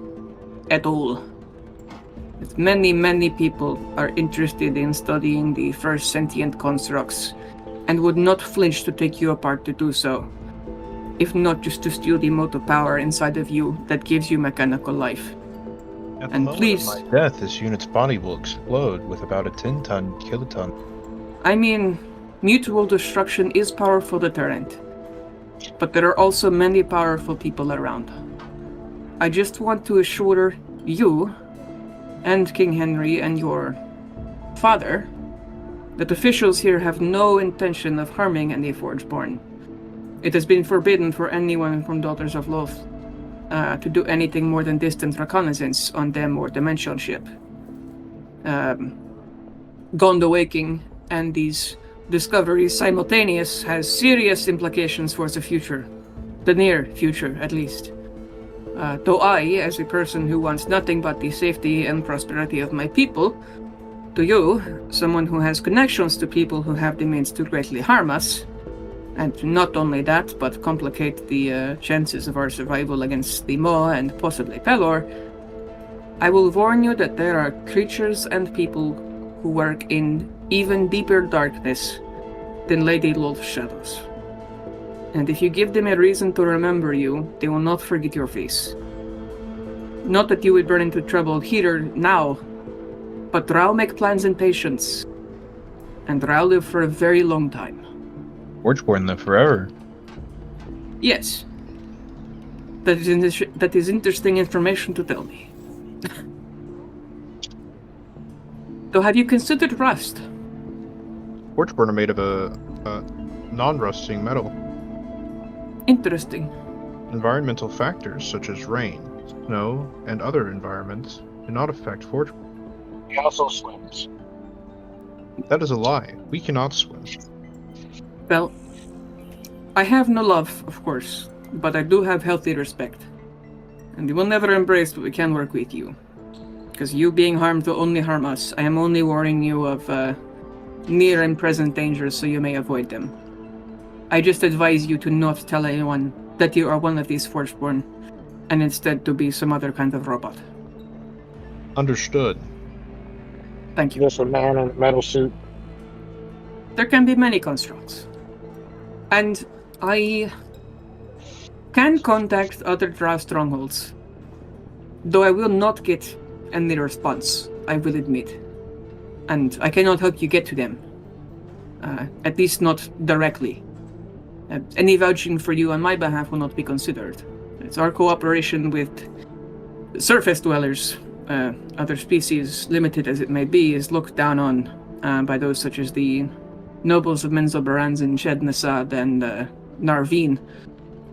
at all. that many, many people are interested in studying the first sentient constructs and would not flinch to take you apart to do so, if not just to steal the motor power inside of you that gives you mechanical life. At the And moment please- of my death, this unit's body will explode with about a 10-ton kiloton. I mean, mutual destruction is powerful deterrent, but there are also many powerful people around. I just want to assure you and King Henry and your father that officials here have no intention of harming any Forgeborn. It has been forbidden for anyone from Daughters of Loth to do anything more than distant reconnaissance on them or Dimension ship. Gond Awaking and these discoveries simultaneous has serious implications for the future. The near future, at least. Though I, as a person who wants nothing but the safety and prosperity of my people, to you, someone who has connections to people who have the means to greatly harm us, and not only that, but complicate the chances of our survival against the Maw and possibly Pelor, I will warn you that there are creatures and people who work in even deeper darkness than Lady Loth's shadows. And if you give them a reason to remember you, they will not forget your face. Not that you would run into trouble here now, but Drow make plans in patience, and Drow live for a very long time. Forgeborn live forever. Yes. That is interesting information to tell me. Though, have you considered rust? Forgeborn are made of a non-rusting metal. Interesting. Environmental factors such as rain, snow, and other environments do not affect Forgeborn. He also swims. That is a lie. We cannot swim. Well, I have no love, of course, but I do have healthy respect. And we will never embrace, but we can work with you. Because you being harmed will only harm us. I am only warning you of near and present dangers so you may avoid them. I just advise you to not tell anyone that you are one of these Forgeborn, and instead to be some other kind of robot. Understood. Thank you. Just a man in a metal suit. There can be many constructs. And I can contact other Drow strongholds. Though I will not get any response, I will admit. And I cannot help you get to them. At least not directly. Any vouching for you on my behalf will not be considered. It's our cooperation with surface dwellers, other species, limited as it may be, is looked down on by those such as the nobles of Menzoberranzan, Shednasad, and Narveen.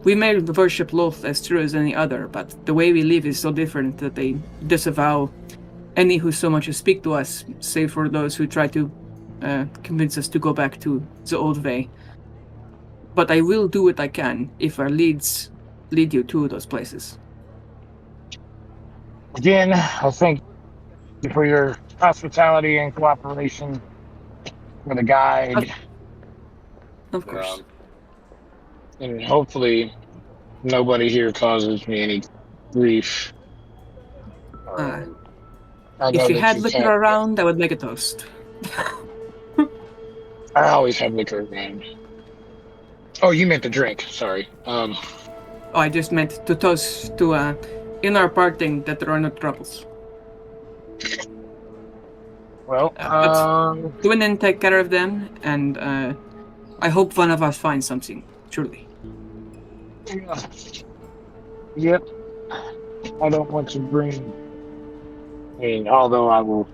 We may worship Loth as true as any other, but the way we live is so different that they disavow any who so much as speak to us, save for those who try to convince us to go back to the old way. But I will do what I can if our leads lead you to those places. Again, I thank you for your hospitality and cooperation, for the guide, Of course. and hopefully nobody here causes me any grief. I know If you that had you liquor can't- around, I would make a toast. I always have liquor around. Oh, you meant the drink. Sorry. Oh, I just meant to toast to, in our parting, that there are no troubles. Well, Do and then take care of them, and I hope one of us finds something, truly. yep. I don't want to bring. I mean, although I will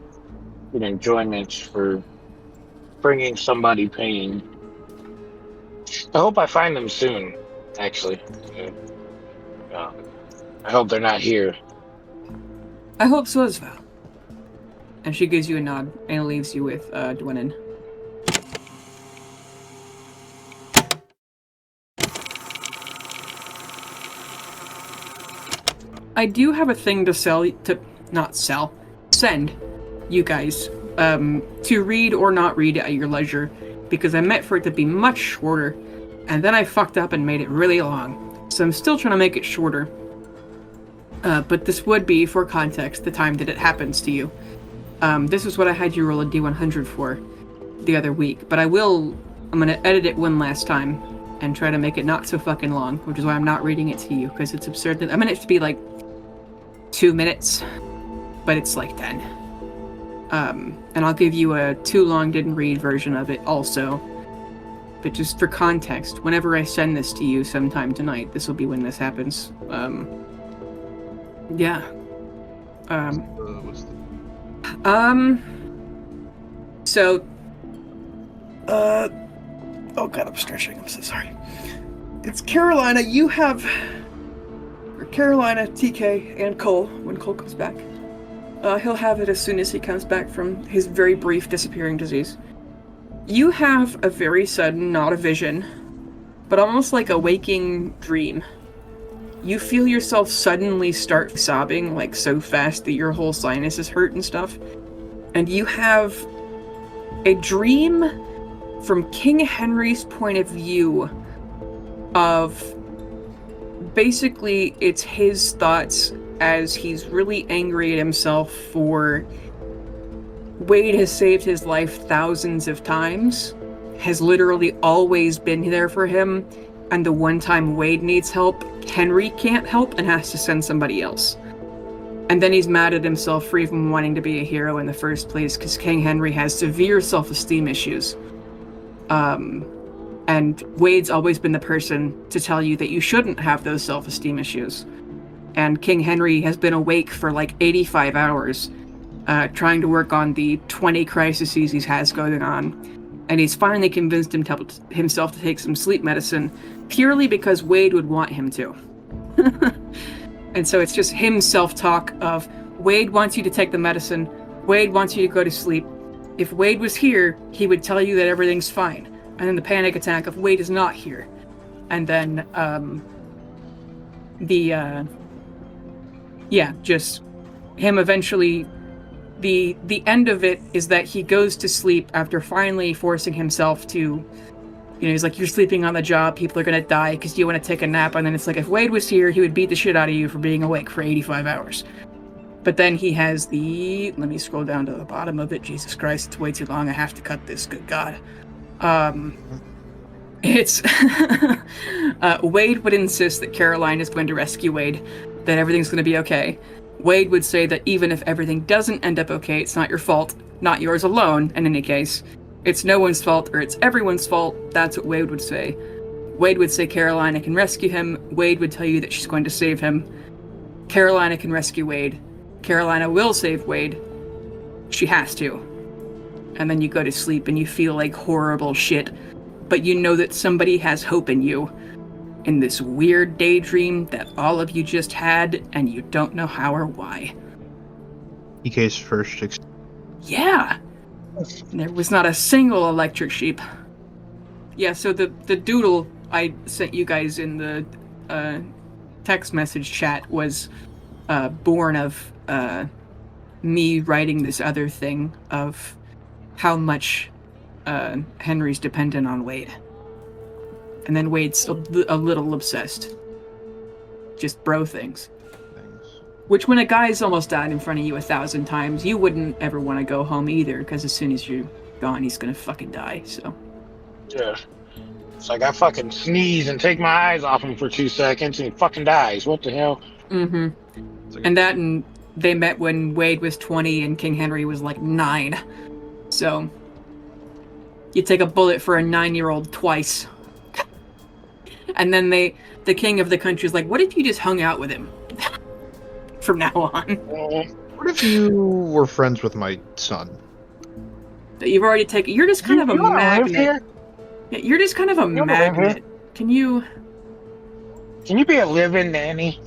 get enjoyment for bringing somebody pain. I hope I find them soon, actually. I hope they're not here. I hope so as well. And she gives you a nod and leaves you with Dwenen. I do have a thing to send you guys to read or not read at your leisure, because I meant for it to be much shorter, and then I fucked up and made it really long. So I'm still trying to make it shorter. But this would be, for context, the time that it happens to you. This is what I had you roll a d100 for the other week, but I'm going to edit it one last time and try to make it not so fucking long, which is why I'm not reading it to you, because it's absurd. I meant it to be like 2 minutes, but it's like 10. And I'll give you a too long didn't read version of it also. But just for context, whenever I send this to you sometime tonight, this will be when this happens. Yeah. So, oh god, I'm stretching, I'm so sorry. It's Carolina, Carolina, TK, and Cole, when Cole comes back. He'll have it as soon as he comes back from his very brief disappearing disease. You have a very sudden, not a vision, but almost like a waking dream. You feel yourself suddenly start sobbing, like so fast that your whole sinuses hurt and stuff. And you have a dream from King Henry's point of view of basically it's his thoughts as he's really angry at himself for Wade has saved his life thousands of times, has literally always been there for him, and the one time Wade needs help, Henry can't help and has to send somebody else. And then he's mad at himself for even wanting to be a hero in the first place because King Henry has severe self-esteem issues. And Wade's always been the person to tell you that you shouldn't have those self-esteem issues. And King Henry has been awake for like 85 hours, trying to work on the 20 crises he has going on. And he's finally convinced himself to take some sleep medicine, purely because Wade would want him to. And so it's just him self-talk of, Wade wants you to take the medicine, Wade wants you to go to sleep. If Wade was here, he would tell you that everything's fine. And then the panic attack of Wade is not here. And then, just him eventually, the end of it is that he goes to sleep after finally forcing himself to, he's like, you're sleeping on the job, people are gonna die because you want to take a nap. And then it's like, if Wade was here, he would beat the shit out of you for being awake for 85 hours. But then he has let me scroll down to the bottom of it. Jesus Christ, it's way too long. I have to cut this. Good God. It's Wade would insist that Caroline is going to rescue Wade, that everything's going to be okay. Wade would say that even if everything doesn't end up okay, it's not your fault, not yours alone, in any case. It's no one's fault, or it's everyone's fault. That's what Wade would say. Wade would say Carolina can rescue him. Wade would tell you that she's going to save him. Carolina can rescue Wade. Carolina will save Wade. She has to. And then you go to sleep and you feel like horrible shit, but you know that somebody has hope in you, in this weird daydream that all of you just had, and you don't know how or why. EK's first Yeah! There was not a single electric sheep. Yeah, so the doodle I sent you guys in the text message chat was born of me writing this other thing of how much Henry's dependent on Wade. And then Wade's a little obsessed. Just bro things. Which when a guy's almost died in front of you 1,000 times, you wouldn't ever want to go home either, because as soon as you're gone, he's gonna fucking die, so. Yeah. It's like I fucking sneeze and take my eyes off him for 2 seconds and he fucking dies. What the hell? Mm-hmm. And they met when Wade was 20 and King Henry was like 9. So, you take a bullet for a 9-year-old twice. And then the king of the country is like, what if you just hung out with him? From now on. What if you were friends with my son? That you've already taken. You're just kind of a magnet. Yeah, you're just kind of a magnet. Can you be a live-in nanny?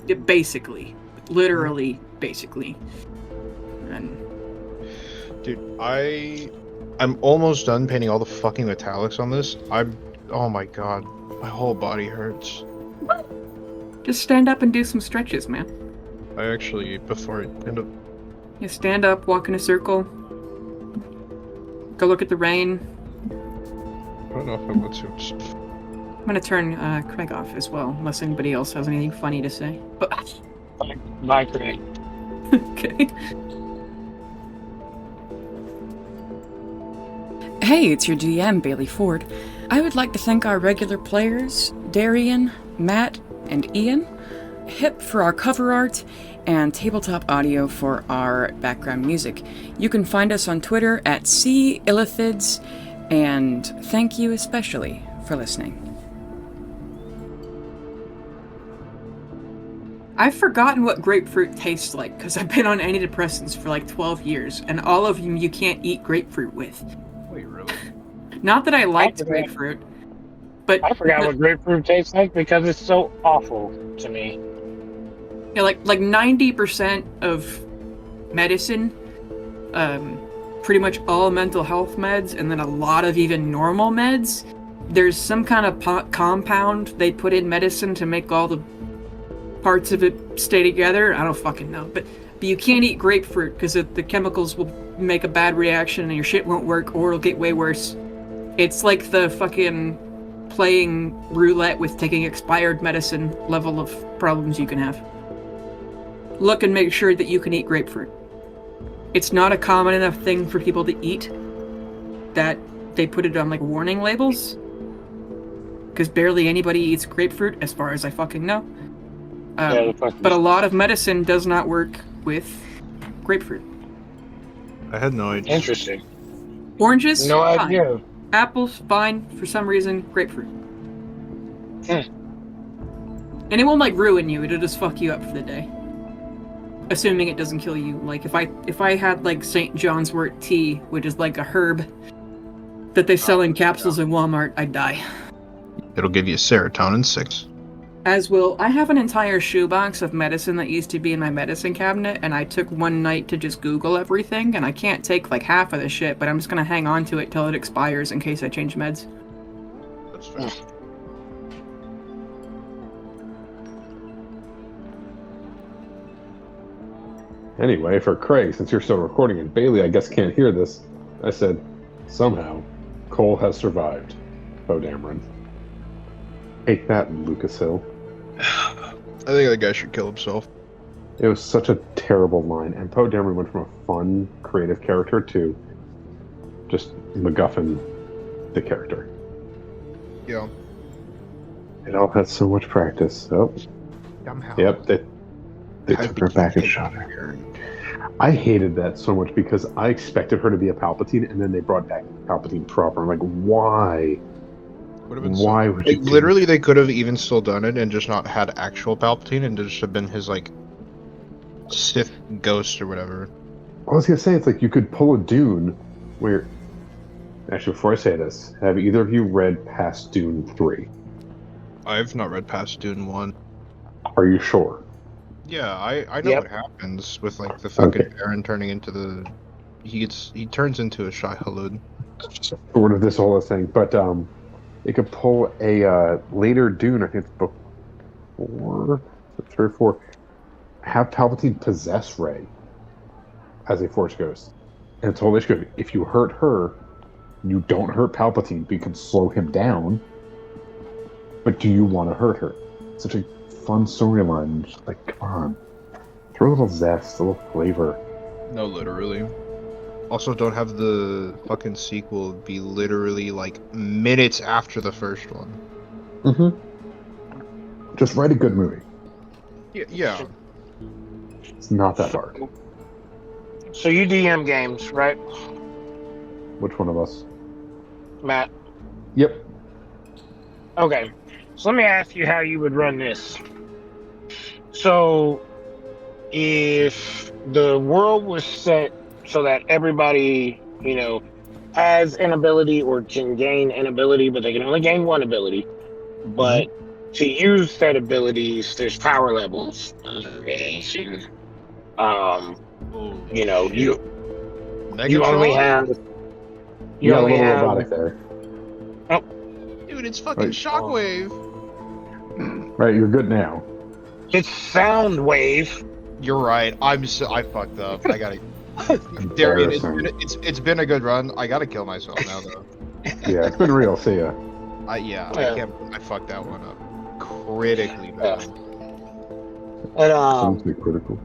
Yeah, basically. Literally, basically. And dude, I'm almost done painting all the fucking metallics on this. Oh my god. My whole body hurts. Just stand up and do some stretches, man. I actually, before I end up... Yeah, stand up, walk in a circle. Go look at the rain. I don't know if I want to. Just... I'm gonna turn Craig off as well, unless anybody else has anything funny to say. But Bye, Craig. Okay. Hey, it's your DM, Bailey Ford. I would like to thank our regular players, Darian, Matt, and Ian, Hip for our cover art, and Tabletop Audio for our background music. You can find us on Twitter at Illithids, and thank you especially for listening. I've forgotten what grapefruit tastes like, because I've been on antidepressants for like 12 years, and all of them you can't eat grapefruit with. Wait, really? Not that I liked grapefruit, but... I forgot what grapefruit tastes like because it's so awful to me. Yeah, like 90% of medicine, pretty much all mental health meds, and then a lot of even normal meds, there's some kind of compound they put in medicine to make all the parts of it stay together. I don't fucking know, but you can't eat grapefruit because the chemicals will make a bad reaction and your shit won't work, or it'll get way worse. It's like the fucking playing roulette with taking expired medicine level of problems you can have. Look and make sure that you can eat grapefruit. It's not a common enough thing for people to eat that they put it on like warning labels, because barely anybody eats grapefruit as far as I fucking know. But a lot of medicine does not work with grapefruit. I had no idea. Interesting. Oranges? No Fine. idea. Apples? Fine. For some reason, grapefruit. Hmm. And it won't like ruin you, it'll just fuck you up for the day. Assuming it doesn't kill you. Like if I had like St. John's wort tea, which is like a herb that they sell in capsules in Walmart, I'd die. It'll give you serotonin 6. As will, I have an entire shoebox of medicine that used to be in my medicine cabinet, and I took one night to just Google everything, and I can't take like half of the shit, but I'm just gonna hang on to it till it expires in case I change meds. That's fair. Anyway, for Craig, since you're still recording and Bailey, I guess, can't hear this, I said, somehow, Cole has survived. Poe Dameron. Take that, Lucas Hill. I think that guy should kill himself. It was such a terrible line, and Poe Dameron went from a fun, creative character to just MacGuffin the character. Yeah. It all had so much practice. Oh, Somehow. yep, they took her back and shot her. I hated that so much because I expected her to be a Palpatine, and then they brought back Palpatine proper. I'm like, why? Would have been Why would you? literally, they could have even still done it and just not had actual Palpatine and just have been his like Sith ghost or whatever. I was gonna say, it's like you could pull a Dune where. Actually, before I say this, have either of you read past Dune 3? I've not read past Dune 1. Are you sure? Yeah, I know Yep. what happens with like the fucking Okay. Baron turning into the. He turns into a Shai Hulud. Sort of this whole thing, but it could pull a later Dune. I think it's book 4, 3 or 4. Have Palpatine possess Rey as a Force ghost, and it's whole issue. If you hurt her, you don't hurt Palpatine, but you can slow him down. But do you want to hurt her? Such a fun storyline. Just like, come on, throw a little zest, a little flavor. No, literally. Also, don't have the fucking sequel be literally like minutes after the first one. Mm-hmm. Just write a good movie. Yeah. It's not that hard. So you DM games, right, Which one of us? Matt? Yep. Okay. So let me ask you how you would run this. So if the world was set so that everybody, has an ability or can gain an ability, but they can only gain one ability. But to use that abilities, there's power levels. You only have. You got a little robotic there. Dude, it's fucking Right. Shockwave. Right, you're good now. It's sound wave. You're right. I fucked up. I gotta. Darian, it's been a good run. I gotta kill myself now though. Yeah, it's been real. See ya. I fucked that one up critically bad. But Sounds like critical.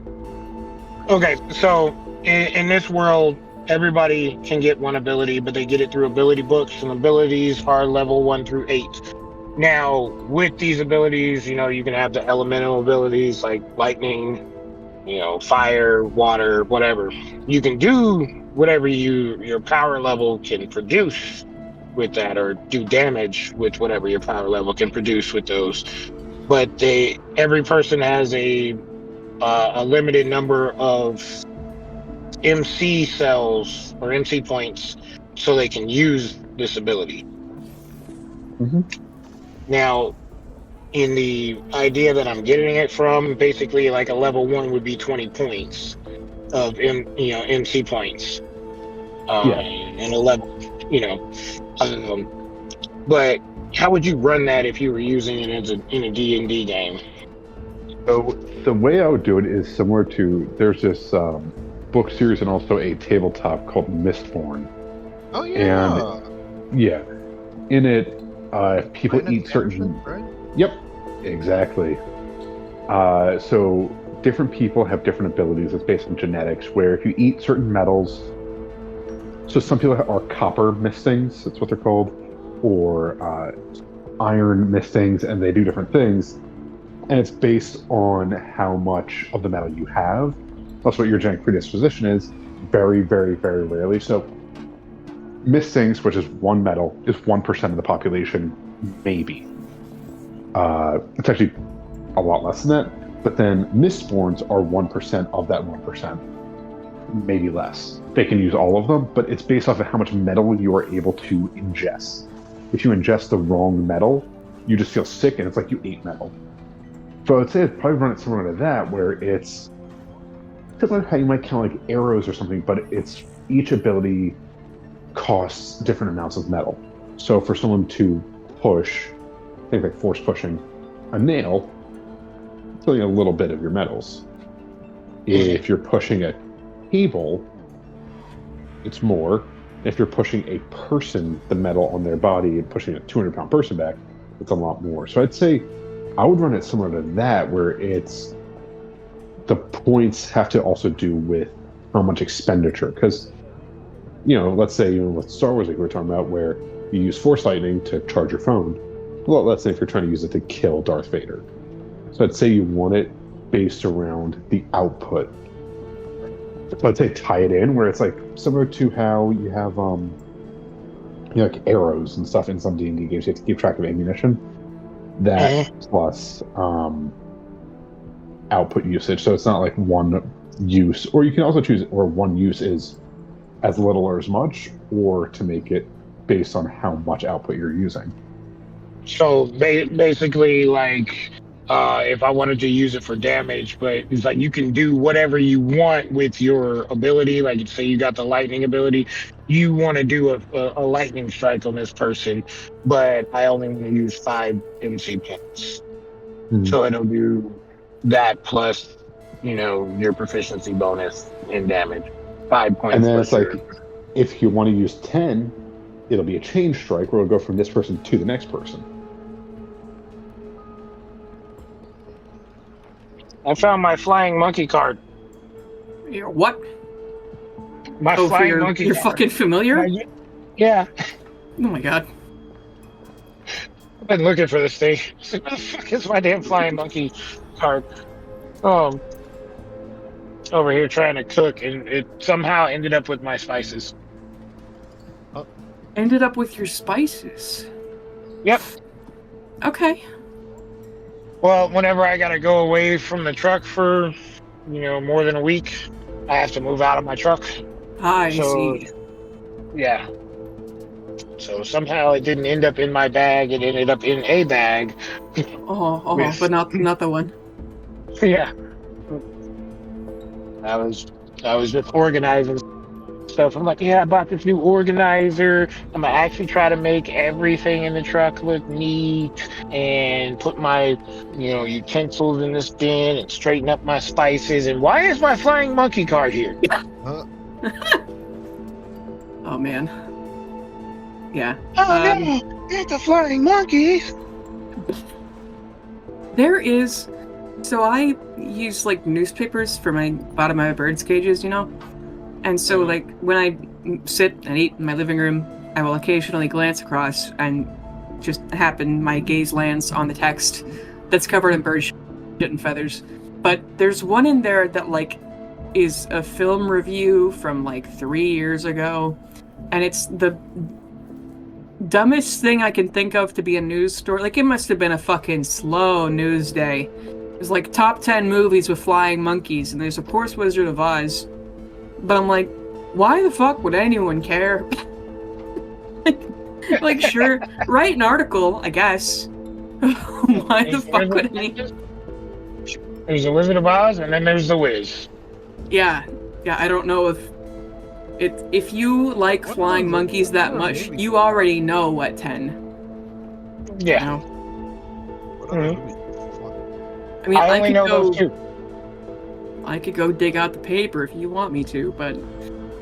okay, so in this world, everybody can get one ability, but they get it through ability books, and abilities are level 1 through 8. Now, with these abilities, you can have the elemental abilities like lightning, fire, water, whatever. You can do whatever your power level can produce with that, or do damage with whatever your power level can produce with those. But every person has a limited number of MC cells or MC points so they can use this ability. Mm-hmm. Now, in the idea that I'm getting it from, basically like a level 1 would be 20 points of MC points. And a level, but how would you run that if you were using it in a D&D game? So the way I would do it is similar to, there's this book series and also a tabletop called Mistborn. Oh yeah. And yeah, in it, people eat certain. Right? Yep, exactly. So different people have different abilities. It's based on genetics. Where if you eat certain metals, so some people are copper mistings. That's what they're called, or iron mistings, and they do different things. And it's based on how much of the metal you have. That's what your genetic predisposition is. Very, very, very rarely. So mistings, which is one metal, is 1% of the population, maybe. It's actually a lot less than that. But then mistborns are 1% of that 1%, maybe less. They can use all of them, but it's based off of how much metal you are able to ingest. If you ingest the wrong metal, you just feel sick, and it's like you ate metal. So I would say I'd probably run it similar to that, where it's similar to how you might count like arrows or something, but it's each ability costs different amounts of metal. So for someone to push, think like force pushing a nail, it's only a little bit of your metals. If you're pushing a table, it's more. If you're pushing a person, the metal on their body, and pushing a 200-pound person back, it's a lot more. So I'd say I would run it similar to that, where it's the points have to also do with how much expenditure. Because, let's say, with Star Wars, like we were talking about, where you use Force Lightning to charge your phone. Well, let's say if you're trying to use it to kill Darth Vader. So I'd say you want it based around the output. So I'd say tie it in, where it's like similar to how you have, like arrows and stuff in some D&D games. You have to keep track of ammunition. That plus output usage, so it's not like one use, or you can also choose, or one use is as little or as much, or to make it based on how much output you're using. So basically, like, if I wanted to use it for damage, but it's like you can do whatever you want with your ability. Like, say you got the lightning ability, you want to do a lightning strike on this person, but I only want to use 5 MC points. Mm-hmm. So it'll do that plus, your proficiency bonus in damage. 5 points. And then it's like, if you want to use 10, it'll be a chain strike where it'll go from this person to the next person. I found my flying monkey card. Your what? My flying monkey You're card. fucking familiar? Yeah. Oh my god. I've been looking for this thing. I was like, what the fuck is my damn flying monkey card? Over here trying to cook, and it somehow ended up with my spices. Ended up with your spices? Yep. Okay. Well, whenever I gotta go away from the truck for, more than a week, I have to move out of my truck. I see. Yeah. So somehow it didn't end up in my bag. It ended up in a bag. But not the one. Yeah. I was just organizing stuff. I'm like, yeah, I bought this new organizer. I'm gonna actually try to make everything in the truck look neat and put my, utensils in this bin and straighten up my spices. And why is my flying monkey card here? Oh man. Yeah. No, it's a flying monkey. There is. So I use like newspapers for my bottom of my birds cages, And so, like, when I sit and eat in my living room, I will occasionally glance across and just my gaze lands on the text that's covered in bird shit and feathers. But there's one in there that, like, is a film review from, like, 3 years ago. And it's the dumbest thing I can think of to be a news story. Like, it must have been a fucking slow news day. It's like top 10 movies with flying monkeys, and there's of course Wizard of Oz. But I'm like, why the fuck would anyone care? Like, sure, write an article, I guess. Why the fuck would anyone? There's the Wizard of Oz, and then there's the Wiz. Yeah, I don't know if you like flying monkeys that much, you already know what 10. Yeah. You know? What other Mhm. movies? I mean, I only know those two. I could go dig out the paper if you want me to, but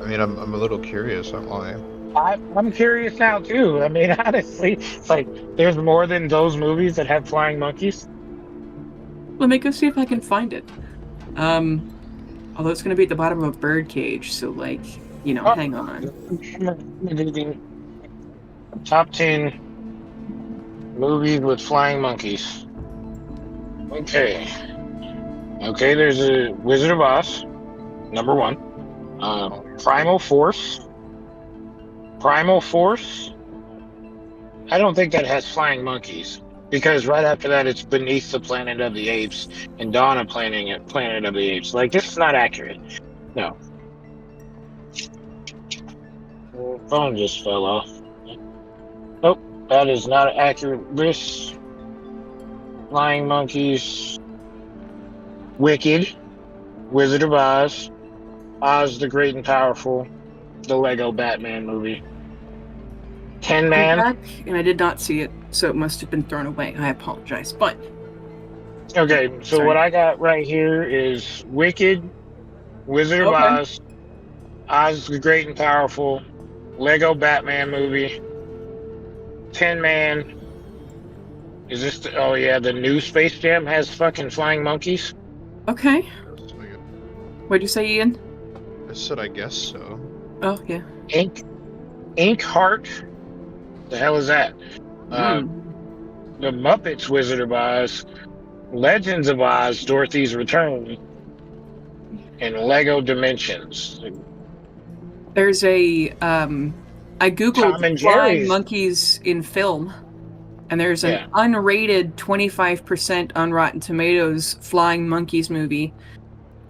I mean, I'm a little curious. I'm I'm curious now too. I mean, honestly, it's like there's more than those movies that have flying monkeys. let me go see if I can find it. Although it's gonna be at the bottom of a bird cage, so like, you know, Oh. hang on. Top 10 movies with flying monkeys. Okay. Okay, there's a Wizard of Oz, number 1. Primal Force. Primal Force. I don't think that has flying monkeys. Because right after that, it's Beneath the Planet of the Apes and Dawn of Planet of the Apes. Like, this is not accurate. No. Phone just fell off. Nope, that is not an accurate list. Flying monkeys. Wicked. Wizard of Oz. Oz the Great and Powerful. The Lego Batman movie. 10 Man. Back, and I did not see it, so it must have been thrown away. I apologize, but Okay, so Sorry. what I got right here is Wicked, Wizard of Okay. Oz, Oz the Great and Powerful, Lego Batman movie, 10 Man. Is this oh yeah, the new Space Jam has fucking flying monkeys? okay. I What'd you say, Ian? said I guess so. Oh yeah. Ink Heart. The hell is that? Mm. The Muppets Wizard of Oz, Legends of Oz, Dorothy's Return, and Lego Dimensions. There's a I googled Tom and flying Jerry's. monkeys in film, and there's Yeah. an unrated 25% on Rotten Tomatoes flying monkeys movie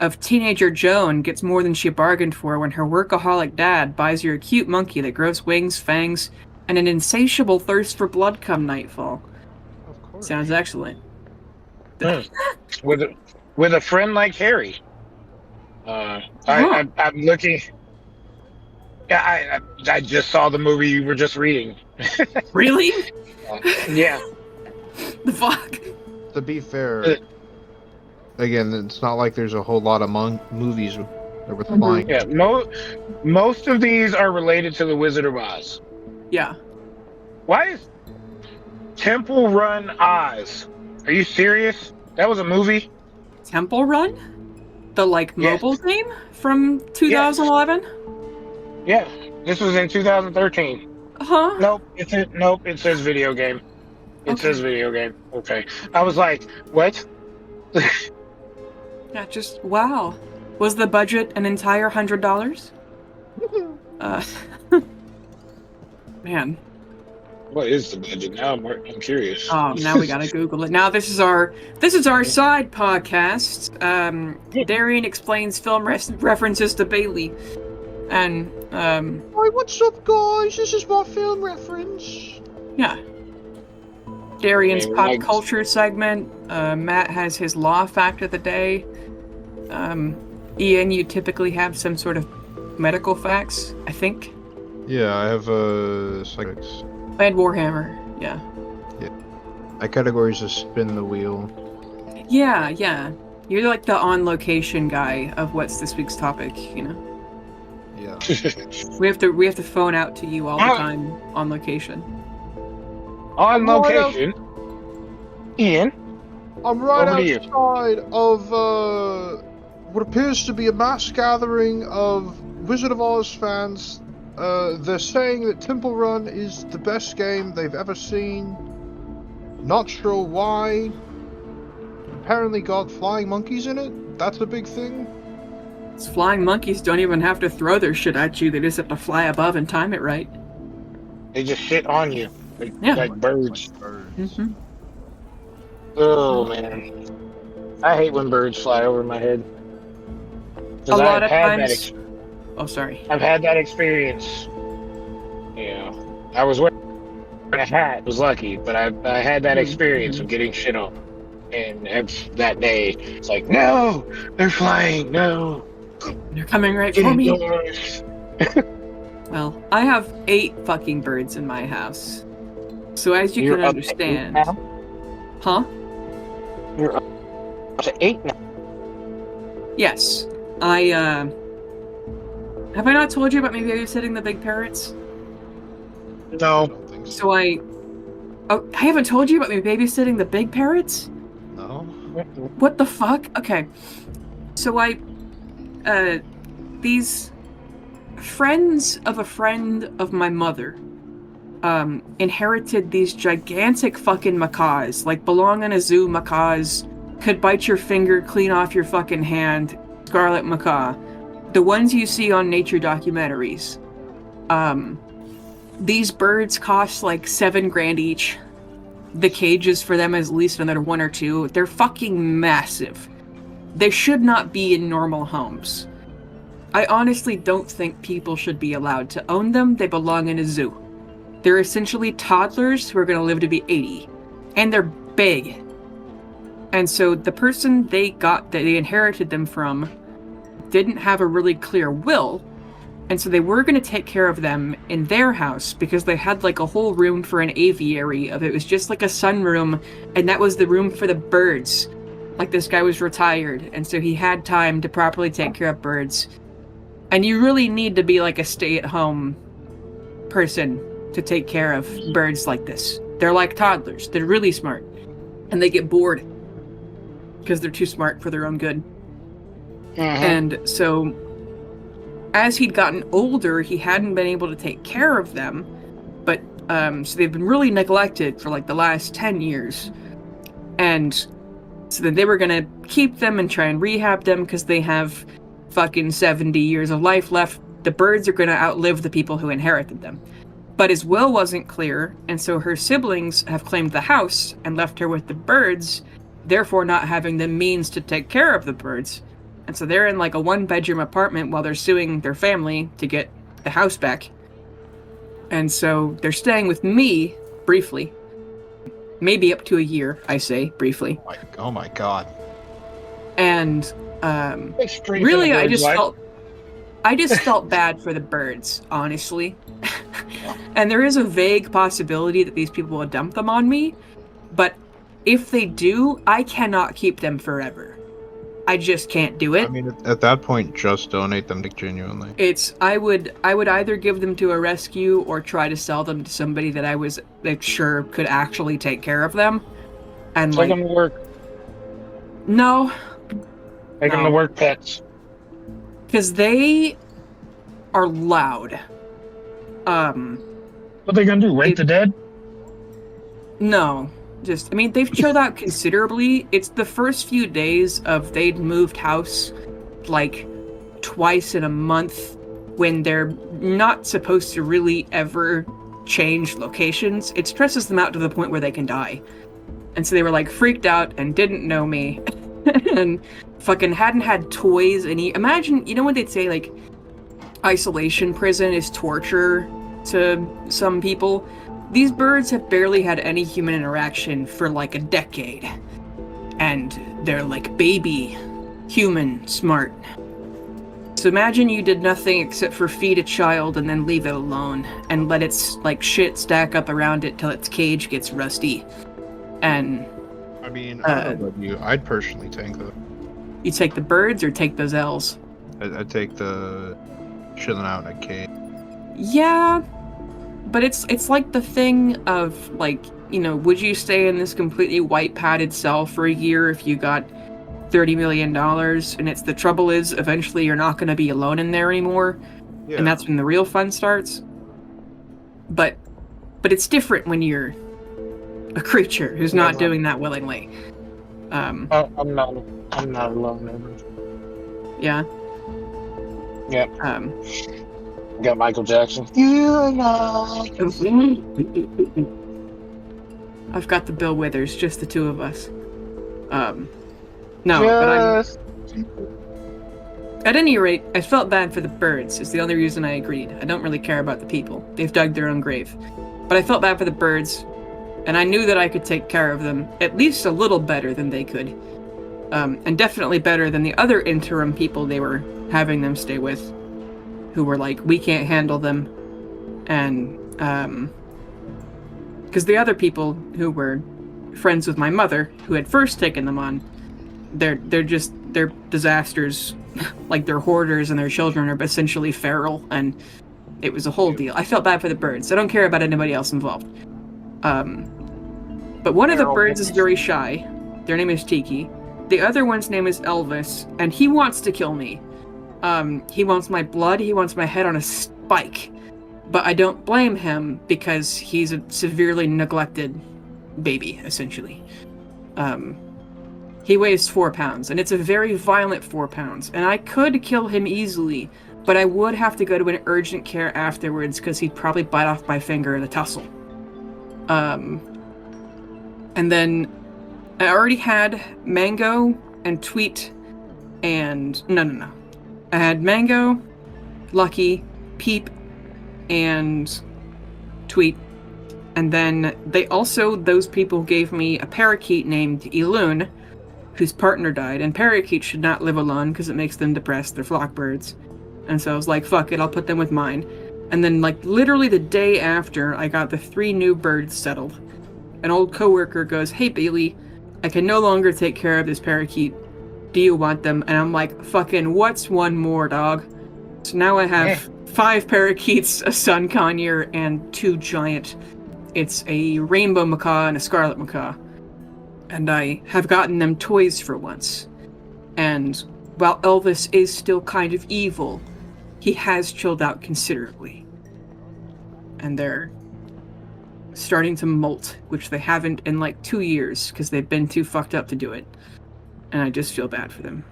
of teenager Joan gets more than she bargained for when her workaholic dad buys her a cute monkey that grows wings, fangs, and an insatiable thirst for blood come nightfall. Of course. Sounds excellent. With a friend like Harry. I'm looking. Yeah, I just saw the movie you were just reading. Really? Yeah. The fuck? To be fair, again, it's not like there's a whole lot of movies with flying. Yeah. Most of these are related to the Wizard of Oz. Yeah. Why is Temple Run Oz? Are you serious? That was a movie? Temple Run? The like Yes. mobile game from 2011? Yeah. This was in 2013. Huh? Nope. It says video game. It Okay. says video game. Okay. I was like, what? Yeah, just wow. Was the budget an entire $100? Man. What is the budget? Now I'm curious. Oh, now we gotta Google it. Now this is our side podcast. Darian explains film references to Bailey, and Hi, what's up, guys? This is my film reference. yeah. Darian's Okay, pop like- culture segment. Matt has his law fact of the day. Ian, you typically have some sort of medical facts, I think. Yeah, I have psychics. And Warhammer, yeah. My categories is spin the wheel. Yeah. You're like the on-location guy of what's this week's topic, you know? Yeah. We have to phone out to you all the time on location. On location. Ian. I'm right Over to you. outside of what appears to be a mass gathering of Wizard of Oz fans, they're saying that Temple Run is the best game they've ever seen. Not sure why. Apparently got flying monkeys in it. That's a big thing. These flying monkeys don't even have to throw their shit at you. They just have to fly above and time it right. They just sit on you like birds. Like birds. Mm-hmm. Oh man, I hate when birds fly over my head. A lot of times. Oh, sorry. I've had that experience. Yeah, I was wearing a hat. I was lucky, but I had that experience of getting shit on. And that day, it's like, no, they're flying, no. They're coming right for me. Well, I have 8 fucking birds in my house. So as you can understand. Huh? You're up to 8 now. Yes. Have I not told you about me babysitting the big parrots? No. So I haven't told you about me babysitting the big parrots? No. What the fuck? Okay. So these friends of a friend of my mother inherited these gigantic fucking macaws, like belong in a zoo macaws, could bite your finger clean off your fucking hand, scarlet macaw. The ones you see on nature documentaries. These birds cost like $7,000 each. The cages for them is at least another 1 or 2. They're fucking massive. They should not be in normal homes. I honestly don't think people should be allowed to own them. They belong in a zoo. They're essentially toddlers who are going to live to be 80. And they're big. And so the person they inherited them from didn't have a really clear will. And so they were going to take care of them in their house because they had like a whole room for an aviary of it was just like a sunroom, and that was the room for the birds. Like this guy was retired, and so he had time to properly take care of birds. And you really need to be like a stay-at-home person to take care of birds like this. They're like toddlers. They're really smart. And they get bored because they're too smart for their own good. And so as he'd gotten older, he hadn't been able to take care of them, but so they've been really neglected for like the last 10 years. And so then they were gonna keep them and try and rehab them because they have fucking 70 years of life left. The birds are gonna outlive the people who inherited them. But his will wasn't clear, and so her siblings have claimed the house and left her with the birds, therefore not having the means to take care of the birds. And so they're in like a 1-bedroom apartment while they're suing their family to get the house back. And so they're staying with me, briefly. Maybe up to a year, I say, briefly. Oh my god. And really, I just felt bad for the birds, honestly. And there is a vague possibility that these people will dump them on me. But if they do, I cannot keep them forever. I just can't do it. I mean, at that point, just donate them to genuinely. I would either give them to a rescue or try to sell them to somebody that I was sure could actually take care of them. And Take them to work. No. Take them to work pets. Because they are loud. What are they gonna do? Rape the dead? No. They've chilled out considerably. It's the first few days of they'd moved house like twice in a month when they're not supposed to really ever change locations. It stresses them out to the point where they can die. And so they were like freaked out and didn't know me and fucking hadn't had toys. And imagine, you know when they'd say like isolation prison is torture to some people? These birds have barely had any human interaction for like a decade. And they're like baby, human, smart. So imagine you did nothing except for feed a child and then leave it alone and let its like shit stack up around it till its cage gets rusty. And I mean, I don't know about you. I'd personally take them. You take the birds or take those L's? I'd take the chilling out in a cage. Yeah, but it's like the thing of like, you know, would you stay in this completely white padded cell for a year if you got $30 million, and it's the trouble is eventually you're not going to be alone in there anymore, Yeah. and that's when the real fun starts. But it's different when you're a creature who's not doing that willingly. I'm not alone ever. Yeah. Yep. Um, Got Michael Jackson. You're not. I've got the Bill Withers, just the two of us. No, but at any rate, I felt bad for the birds, is the only reason I agreed. I don't really care about the people. They've dug their own grave. But I felt bad for the birds, and I knew that I could take care of them at least a little better than they could. And definitely better than the other interim people they were having them stay with, who were like, we can't handle them. And, because the other people who were friends with my mother, who had first taken them on, they're disasters. Like, they're hoarders and their children are essentially feral, and it was a whole deal. I felt bad for the birds. I don't care about anybody else involved. But one of the birds is very shy. Their name is Tiki. The other one's name is Elvis, and he wants to kill me. He wants my blood, he wants my head on a spike. But I don't blame him, because he's a severely neglected baby, essentially. He weighs 4 pounds, and it's a very violent 4 pounds, and I could kill him easily, but I would have to go to an urgent care afterwards, because he'd probably bite off my finger in a tussle. And then I already had Mango and Tweet and... No. I had Mango, Lucky, Peep, and Tweet. And then those people gave me a parakeet named Elune, whose partner died, and parakeets should not live alone because it makes them depressed. They're flock birds. And so I was like, fuck it, I'll put them with mine. And then, like, literally the day after, I got the 3 new birds settled. An old coworker goes, hey, Bailey, I can no longer take care of this parakeet. Do you want them? And I'm like, fucking, what's one more, dog? So now I have 5 parakeets, a sun conure, and 2 giant. It's a rainbow macaw and a scarlet macaw. And I have gotten them toys for once. And while Elvis is still kind of evil, he has chilled out considerably. And they're starting to molt, which they haven't in like 2 years, because they've been too fucked up to do it. And I just feel bad for them.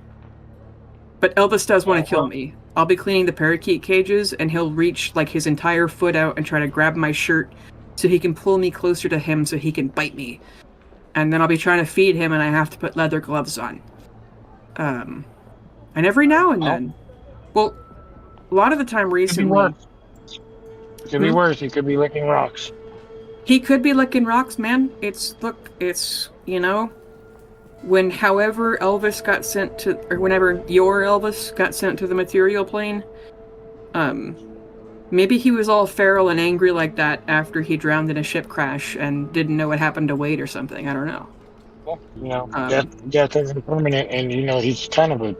But Elvis does want to kill me. I'll be cleaning the parakeet cages, and he'll reach like his entire foot out and try to grab my shirt so he can pull me closer to him so he can bite me. And then I'll be trying to feed him, and I have to put leather gloves on. And every now and then... Well, a lot of the time recently... It could be worse. He could be licking rocks. He could be licking rocks, man. It's, you know... Whenever Elvis got sent to... Or whenever your Elvis got sent to the material plane... Maybe he was all feral and angry like that after he drowned in a ship crash and didn't know what happened to Wade or something. I don't know. Well, you know, death isn't permanent, and you know he's kind of a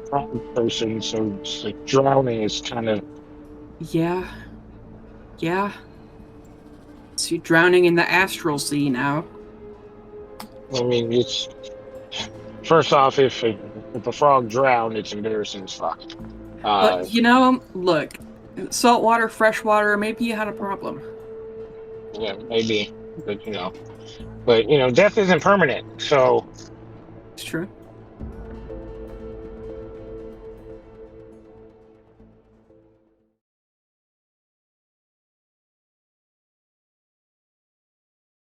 strong person, so it's like drowning is kind of. Yeah. See, drowning in the astral sea now. I mean, it's first off, if a frog drowned, it's embarrassing as fuck. But you know, look. Saltwater, freshwater, maybe you had a problem. Yeah, maybe. But, you know, death isn't permanent, so... It's true.